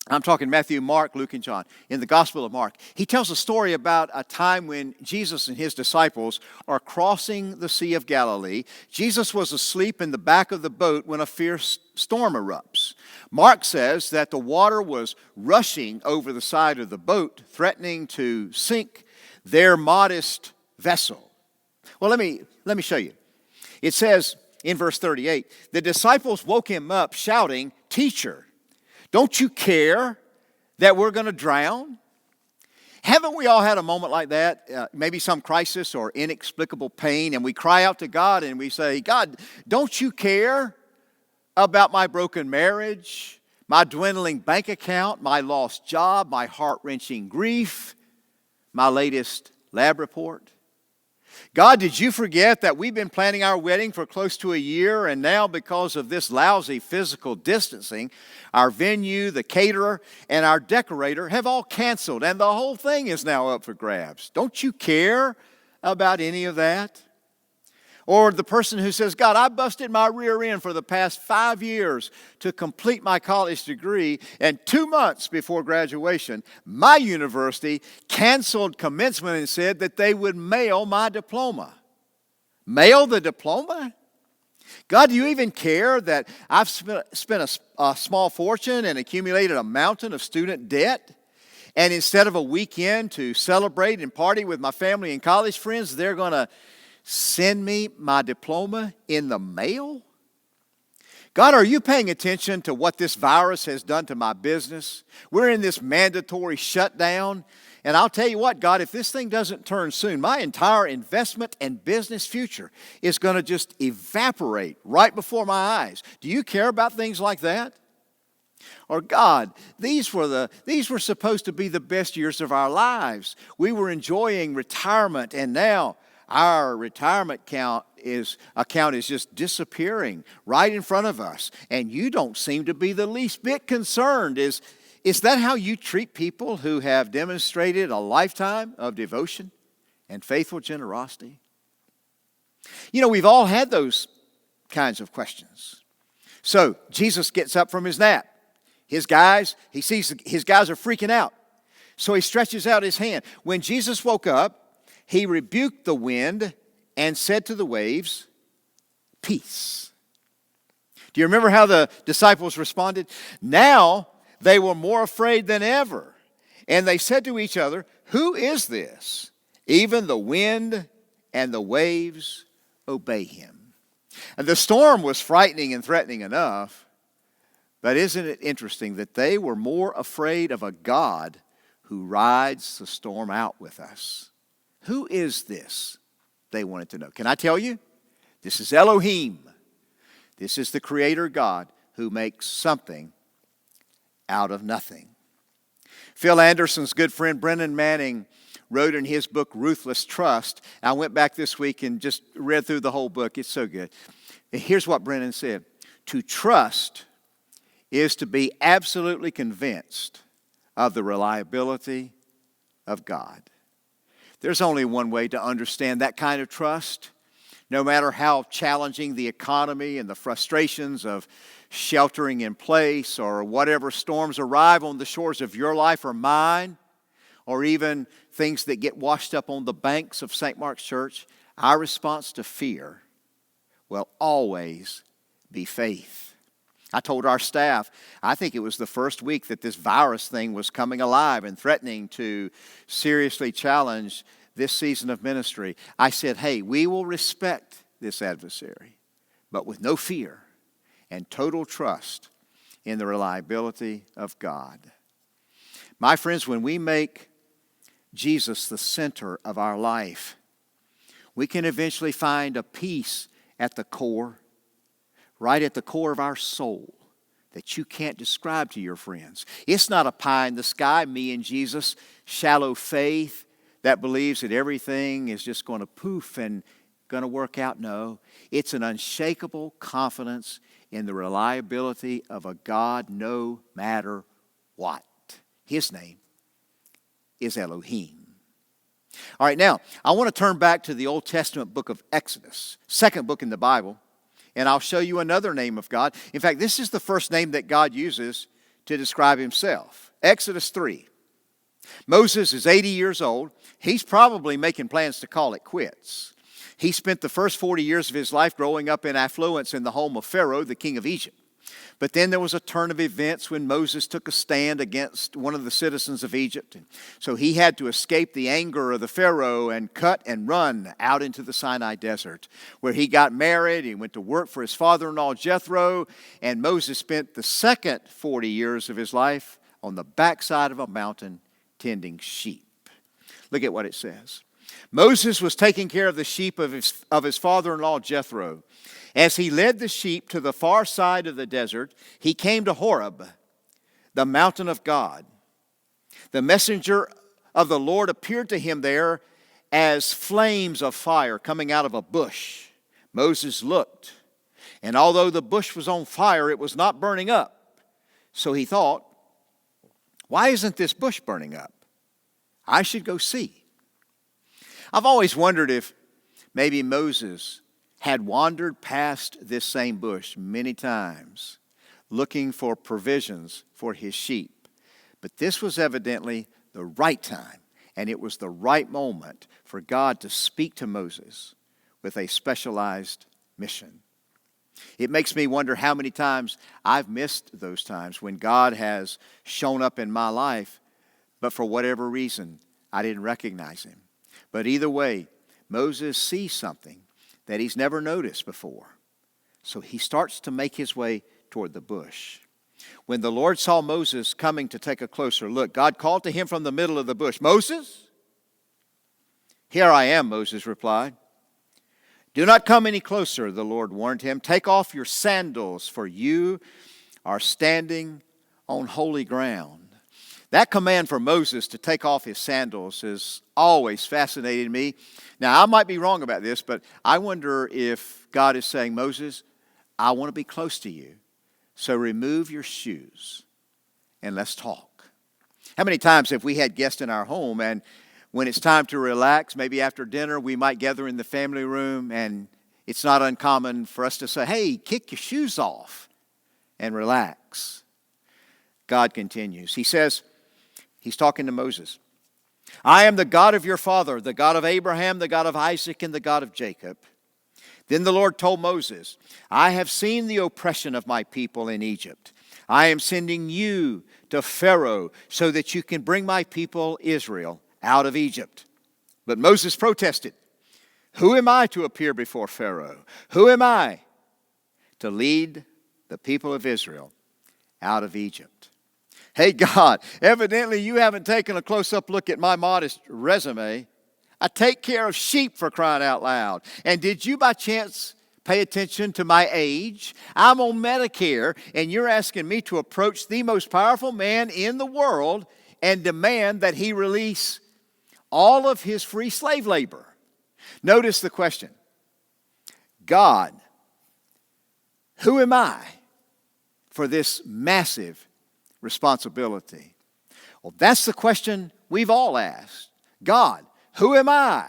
I'm talking Matthew, Mark, Luke, and John. In the Gospel of Mark, he tells a story about a time when Jesus and His disciples are crossing the Sea of Galilee. Jesus was asleep in the back of the boat when a fierce storm erupts. Mark says that the water was rushing over the side of the boat, threatening to sink their modest vessel. Well, let me show you. It says in verse 38, the disciples woke Him up shouting, "Teacher, don't you care that we're going to drown?" Haven't we all had a moment like that? Maybe some crisis or inexplicable pain, and we cry out to God and we say, God, don't you care about my broken marriage, my dwindling bank account, my lost job, my heart-wrenching grief, my latest lab report? God, did you forget that we've been planning our wedding for close to a year, and now because of this lousy physical distancing, our venue, the caterer, and our decorator have all canceled, and the whole thing is now up for grabs? Don't you care about any of that? Or the person who says, God, I busted my rear end for the past 5 years to complete my college degree, and 2 months before graduation, my university canceled commencement and said that they would mail my diploma. Mail the diploma? God, do you even care that I've spent a small fortune and accumulated a mountain of student debt? And instead of a weekend to celebrate and party with my family and college friends, they're going to send me my diploma in the mail? God, are you paying attention to what this virus has done to my business? We're in this mandatory shutdown. And I'll tell you what, God, if this thing doesn't turn soon, my entire investment and business future is going to just evaporate right before my eyes. Do you care about things like that? Or God, these were supposed to be the best years of our lives. We were enjoying retirement, and now our retirement account is just disappearing right in front of us, and you don't seem to be the least bit concerned. Is that how you treat people who have demonstrated a lifetime of devotion and faithful generosity? You know, we've all had those kinds of questions. So Jesus gets up from his nap. He sees his guys are freaking out. So he stretches out his hand. When Jesus woke up, He rebuked the wind and said to the waves, peace. Do you remember how the disciples responded? Now they were more afraid than ever. And they said to each other, who is this? Even the wind and the waves obey Him. And the storm was frightening and threatening enough. But isn't it interesting that they were more afraid of a God who rides the storm out with us? Who is this? They wanted to know. Can I tell you? This is Elohim. This is the Creator God who makes something out of nothing. Phil Anderson's good friend Brennan Manning wrote in his book, Ruthless Trust. I went back this week and just read through the whole book. It's so good. And here's what Brennan said. To trust is to be absolutely convinced of the reliability of God. There's only one way to understand that kind of trust. No matter how challenging the economy and the frustrations of sheltering in place or whatever storms arrive on the shores of your life or mine, or even things that get washed up on the banks of St. Mark's Church, our response to fear will always be faith. I told our staff, I think it was the first week that this virus thing was coming alive and threatening to seriously challenge this season of ministry. I said, hey, we will respect this adversary, but with no fear and total trust in the reliability of God. My friends, when we make Jesus the center of our life, we can eventually find a peace at the core, right at the core of our soul, that you can't describe to your friends. It's not a pie in the sky, me and Jesus, shallow faith that believes that everything is just going to poof and going to work out. No, it's an unshakable confidence in the reliability of a God no matter what. His name is Elohim. All right, now, I want to turn back to the Old Testament book of Exodus, second book in the Bible, and I'll show you another name of God. In fact, this is the first name that God uses to describe himself. Exodus 3. Moses is 80 years old. He's probably making plans to call it quits. He spent the first 40 years of his life growing up in affluence in the home of Pharaoh, the king of Egypt. But then there was a turn of events when Moses took a stand against one of the citizens of Egypt. And so he had to escape the anger of the Pharaoh and cut and run out into the Sinai desert, where he got married. He went to work for his father-in-law Jethro, and Moses spent the second 40 years of his life on the backside of a mountain tending sheep. Look at what it says. Moses was taking care of the sheep of his father-in-law Jethro. As he led the sheep to the far side of the desert, he came to Horeb, the mountain of God. The messenger of the Lord appeared to him there as flames of fire coming out of a bush. Moses looked, and although the bush was on fire, it was not burning up. So he thought, why isn't this bush burning up? I should go see. I've always wondered if maybe Moses had wandered past this same bush many times, looking for provisions for his sheep. But this was evidently the right time, and it was the right moment for God to speak to Moses with a specialized mission. It makes me wonder how many times I've missed those times when God has shown up in my life, but for whatever reason, I didn't recognize him. But either way, Moses sees something that he's never noticed before. So he starts to make his way toward the bush. When the Lord saw Moses coming to take a closer look, God called to him from the middle of the bush, Moses? Here I am, Moses replied. Do not come any closer, the Lord warned him. Take off your sandals, for you are standing on holy ground. That command for Moses to take off his sandals has always fascinated me. Now, I might be wrong about this, but I wonder if God is saying, Moses, I want to be close to you, so remove your shoes and let's talk. How many times have we had guests in our home, and when it's time to relax, maybe after dinner, we might gather in the family room, and it's not uncommon for us to say, hey, kick your shoes off and relax. God continues. He says, he's talking to Moses. I am the God of your father, the God of Abraham, the God of Isaac, and the God of Jacob. Then the Lord told Moses, I have seen the oppression of my people in Egypt. I am sending you to Pharaoh so that you can bring my people Israel out of Egypt. But Moses protested, who am I to appear before Pharaoh? Who am I to lead the people of Israel out of Egypt? Hey, God, evidently you haven't taken a close-up look at my modest resume. I take care of sheep, for crying out loud. And did you by chance pay attention to my age? I'm on Medicare, and you're asking me to approach the most powerful man in the world and demand that he release all of his free slave labor. Notice the question. God, who am I for this massive responsibility? Well, that's the question we've all asked. God, who am I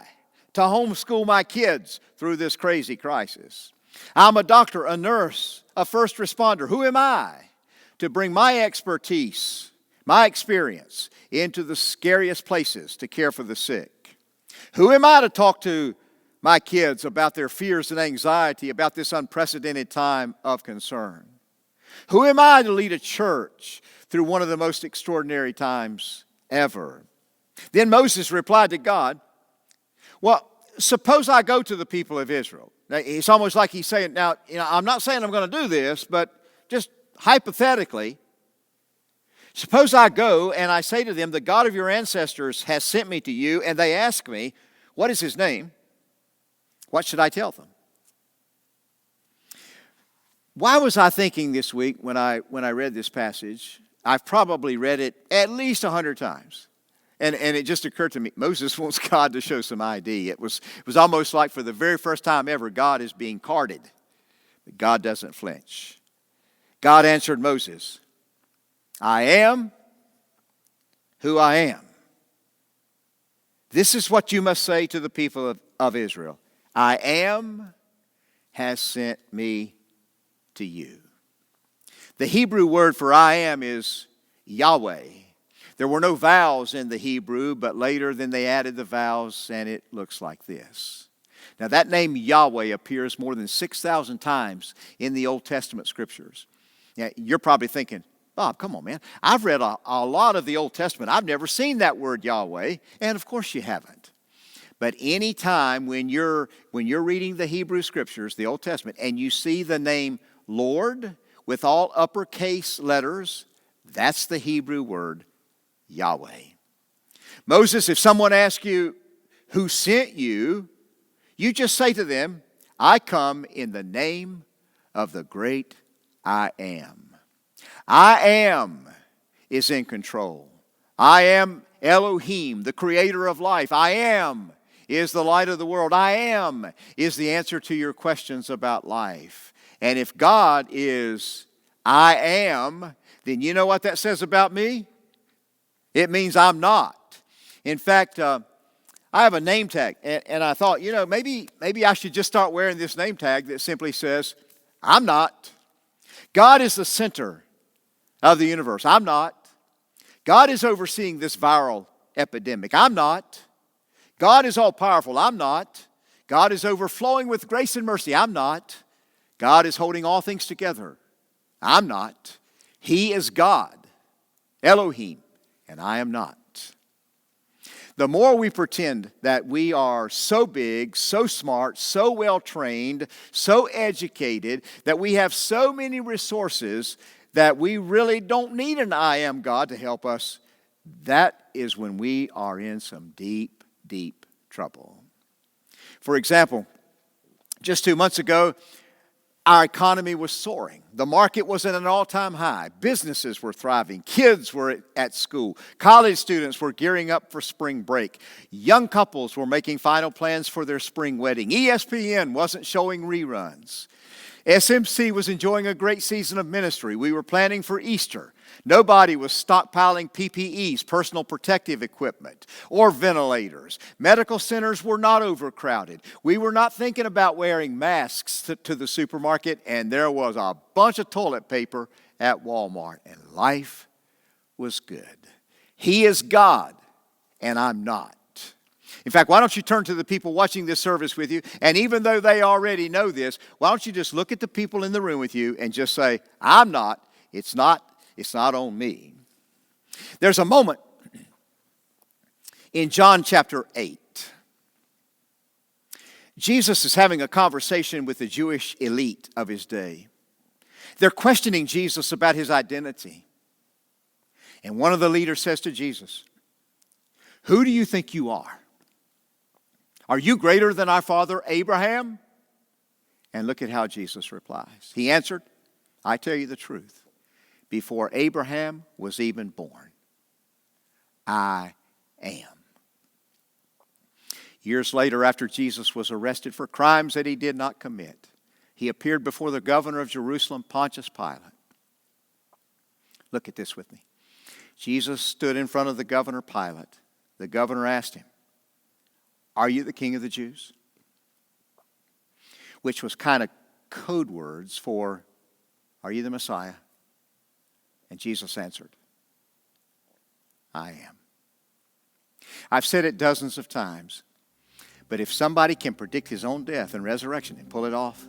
to homeschool my kids through this crazy crisis? I'm a doctor, a nurse, a first responder. Who am I to bring my expertise, my experience into the scariest places to care for the sick? Who am I to talk to my kids about their fears and anxiety about this unprecedented time of concern? Who am I to lead a church through one of the most extraordinary times ever? Then Moses replied to God, well, suppose I go to the people of Israel. Now, it's almost like he's saying, now, I'm not saying I'm going to do this, but just hypothetically, suppose I go and I say to them, the God of your ancestors has sent me to you, and they ask me, what is his name? What should I tell them? Why was I thinking this week when I read this passage? I've probably read it at least 100 times. And it just occurred to me, Moses wants God to show some ID. It was almost like for the very first time ever, God is being carded. But God doesn't flinch. God answered Moses, I am who I am. This is what you must say to the people of Israel. I am has sent me to you. The Hebrew word for I am is Yahweh. There were no vowels in the Hebrew, but later then they added the vowels, and it looks like this. Now that name Yahweh appears more than 6,000 times in the Old Testament scriptures. Now, you're probably thinking, Bob, come on, man. I've read a lot of the Old Testament. I've never seen that word Yahweh, and of course you haven't. But any time when you're reading the Hebrew scriptures, the Old Testament, and you see the name Lord with all uppercase letters, that's the Hebrew word Yahweh. Moses, if someone asks you who sent you, you just say to them, I come in the name of the great I am. I am is in control. I am Elohim, the creator of life. I am is the light of the world. I am is the answer to your questions about life. And if God is I am, then you know what that says about me? It means I'm not. In fact, I have a name tag, and I thought, maybe I should just start wearing this name tag that simply says, I'm not. God is the center of the universe. I'm not. God is overseeing this viral epidemic. I'm not. God is all-powerful. I'm not. God is overflowing with grace and mercy. I'm not. God is holding all things together. I'm not. He is God, Elohim, and I am not. The more we pretend that we are so big, so smart, so well-trained, so educated, that we have so many resources that we really don't need an I am God to help us, that is when we are in some deep, deep trouble. For example, just 2 months ago, our economy was soaring. The market was at an all-time high. Businesses were thriving. Kids were at school. College students were gearing up for spring break. Young couples were making final plans for their spring wedding. ESPN wasn't showing reruns. SMC was enjoying a great season of ministry. We were planning for Easter. Nobody was stockpiling PPEs, personal protective equipment, or ventilators. Medical centers were not overcrowded. We were not thinking about wearing masks to the supermarket, and there was a bunch of toilet paper at Walmart, and life was good. He is God, and I'm not. In fact, why don't you turn to the people watching this service with you, and even though they already know this, why don't you just look at the people in the room with you and just say, I'm not, it's not on me. There's a moment in John chapter 8. Jesus is having a conversation with the Jewish elite of his day. They're questioning Jesus about his identity. And one of the leaders says to Jesus, who do you think you are? Are you greater than our father Abraham? And look at how Jesus replies. He answered, I tell you the truth. Before Abraham was even born, I am. Years later, after Jesus was arrested for crimes that he did not commit, he appeared before the governor of Jerusalem, Pontius Pilate. Look at this with me. Jesus stood in front of the governor Pilate. The governor asked him, "Are you the king of the Jews?" Which was kind of code words for, "Are you the Messiah?" And Jesus answered, "I am." I've said it dozens of times, but if somebody can predict his own death and resurrection and pull it off,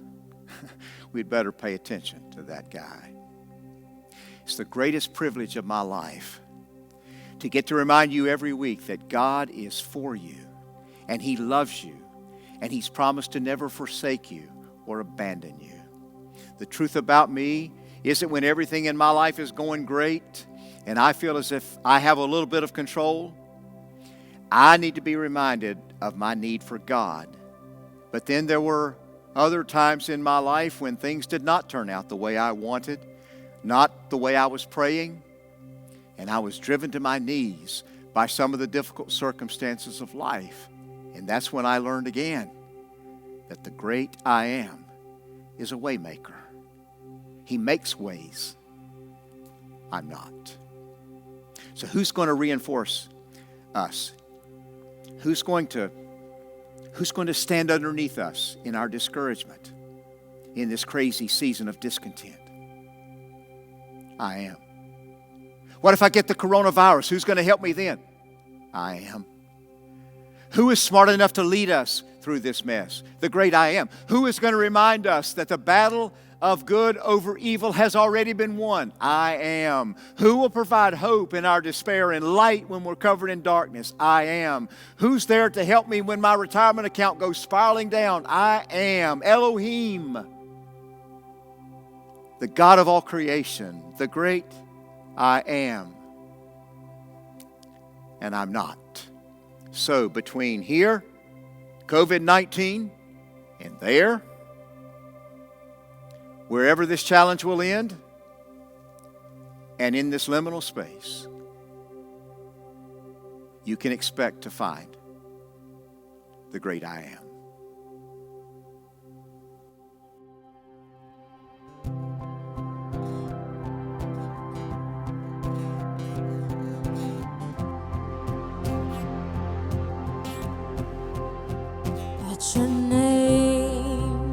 we'd better pay attention to that guy. It's the greatest privilege of my life to get to remind you every week that God is for you, and He loves you, and He's promised to never forsake you or abandon you. The truth about me is that when everything in my life is going great and I feel as if I have a little bit of control, I need to be reminded of my need for God. But then there were other times in my life when things did not turn out the way I wanted, not the way I was praying, and I was driven to my knees by some of the difficult circumstances of life. And that's when I learned again that the great I am is a way maker. He makes ways. I'm not. So who's going to reinforce us? Who's going to stand underneath us in our discouragement in this crazy season of discontent? I am. What if I get the coronavirus? Who's going to help me then? I am. Who is smart enough to lead us through this mess? The great I am. Who is going to remind us that the battle of good over evil has already been won? I am. Who will provide hope in our despair and light when we're covered in darkness? I am. Who's there to help me when my retirement account goes spiraling down? I am. Elohim, the God of all creation, the great I am. And I'm not. So between here, COVID-19, and there, wherever this challenge will end, and in this liminal space, you can expect to find the great I am. At your name,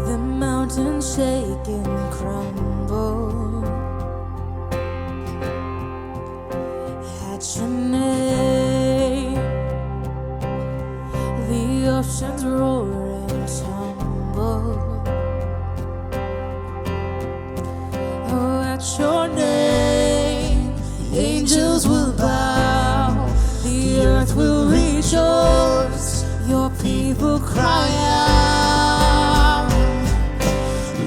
the mountains shake and crumble. At your name, the oceans roar and tumble. Oh, at your name, the angels will bow, the earth will rejoice, your people cry out.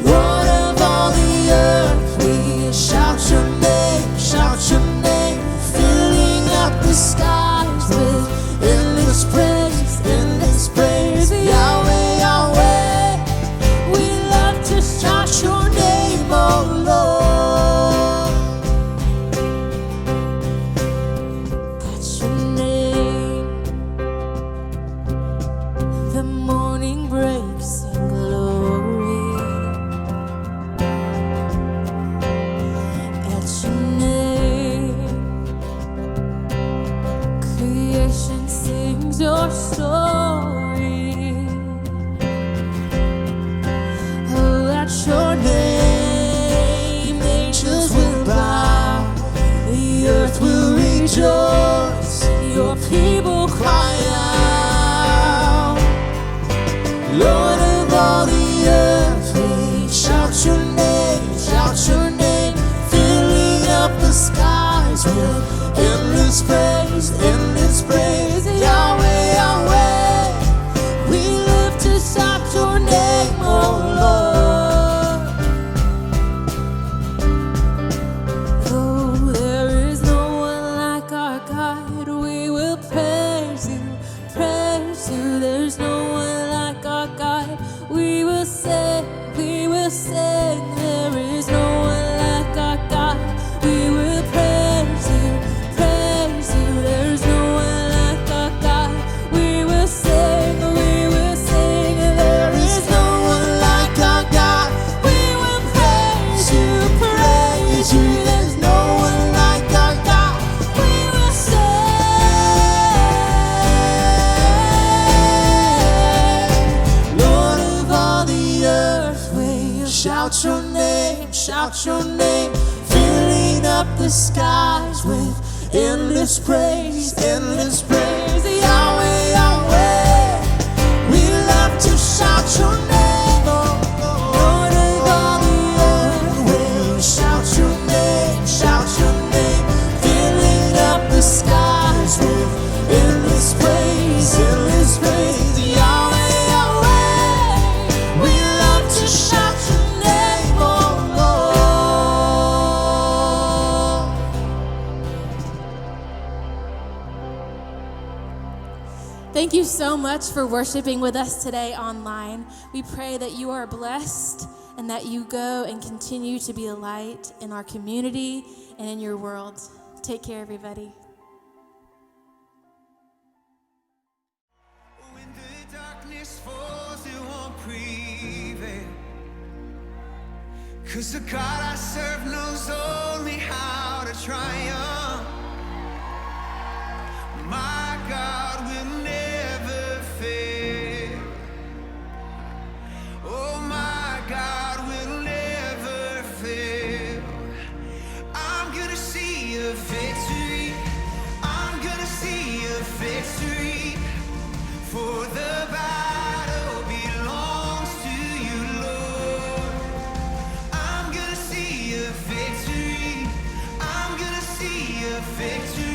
Lord of all the earth, we shout your name, filling up the skies with endless praise, Yahweh, Yahweh. We love to shout your name, oh Lord. At your name, the morning breaks in glory. At your name, creation sings your story. Oh, at your name, angels will bow, the earth will rejoice, your people cry out. Lord of all the earth, we shout your name, filling up the skies with endless praise, Yahweh, Yahweh. We live to shout your name, oh Lord. Though there is no one like our God, we will praise you. There's no one like our God. We will sing. There is no one like our God. We will praise you. There's no one like endless praise, Yahweh, Yahweh. We love to shout your name, Lord of all the earth. We'll shout your name, filling up the skies with endless praise, Yahweh, Yahweh. We love to shout your name, oh Lord. Thank you so much for worshiping with us today online. We pray that you are blessed and that you go and continue to be a light in our community and in your world. Take care, everybody. When the darkness falls, it won't prevail. 'Cause the God I serve knows only how to triumph. My God will never fail. Oh, my God will never fail. I'm gonna see a victory. I'm gonna see a victory. For the battle belongs to you, Lord. I'm gonna see a victory. I'm gonna see a victory.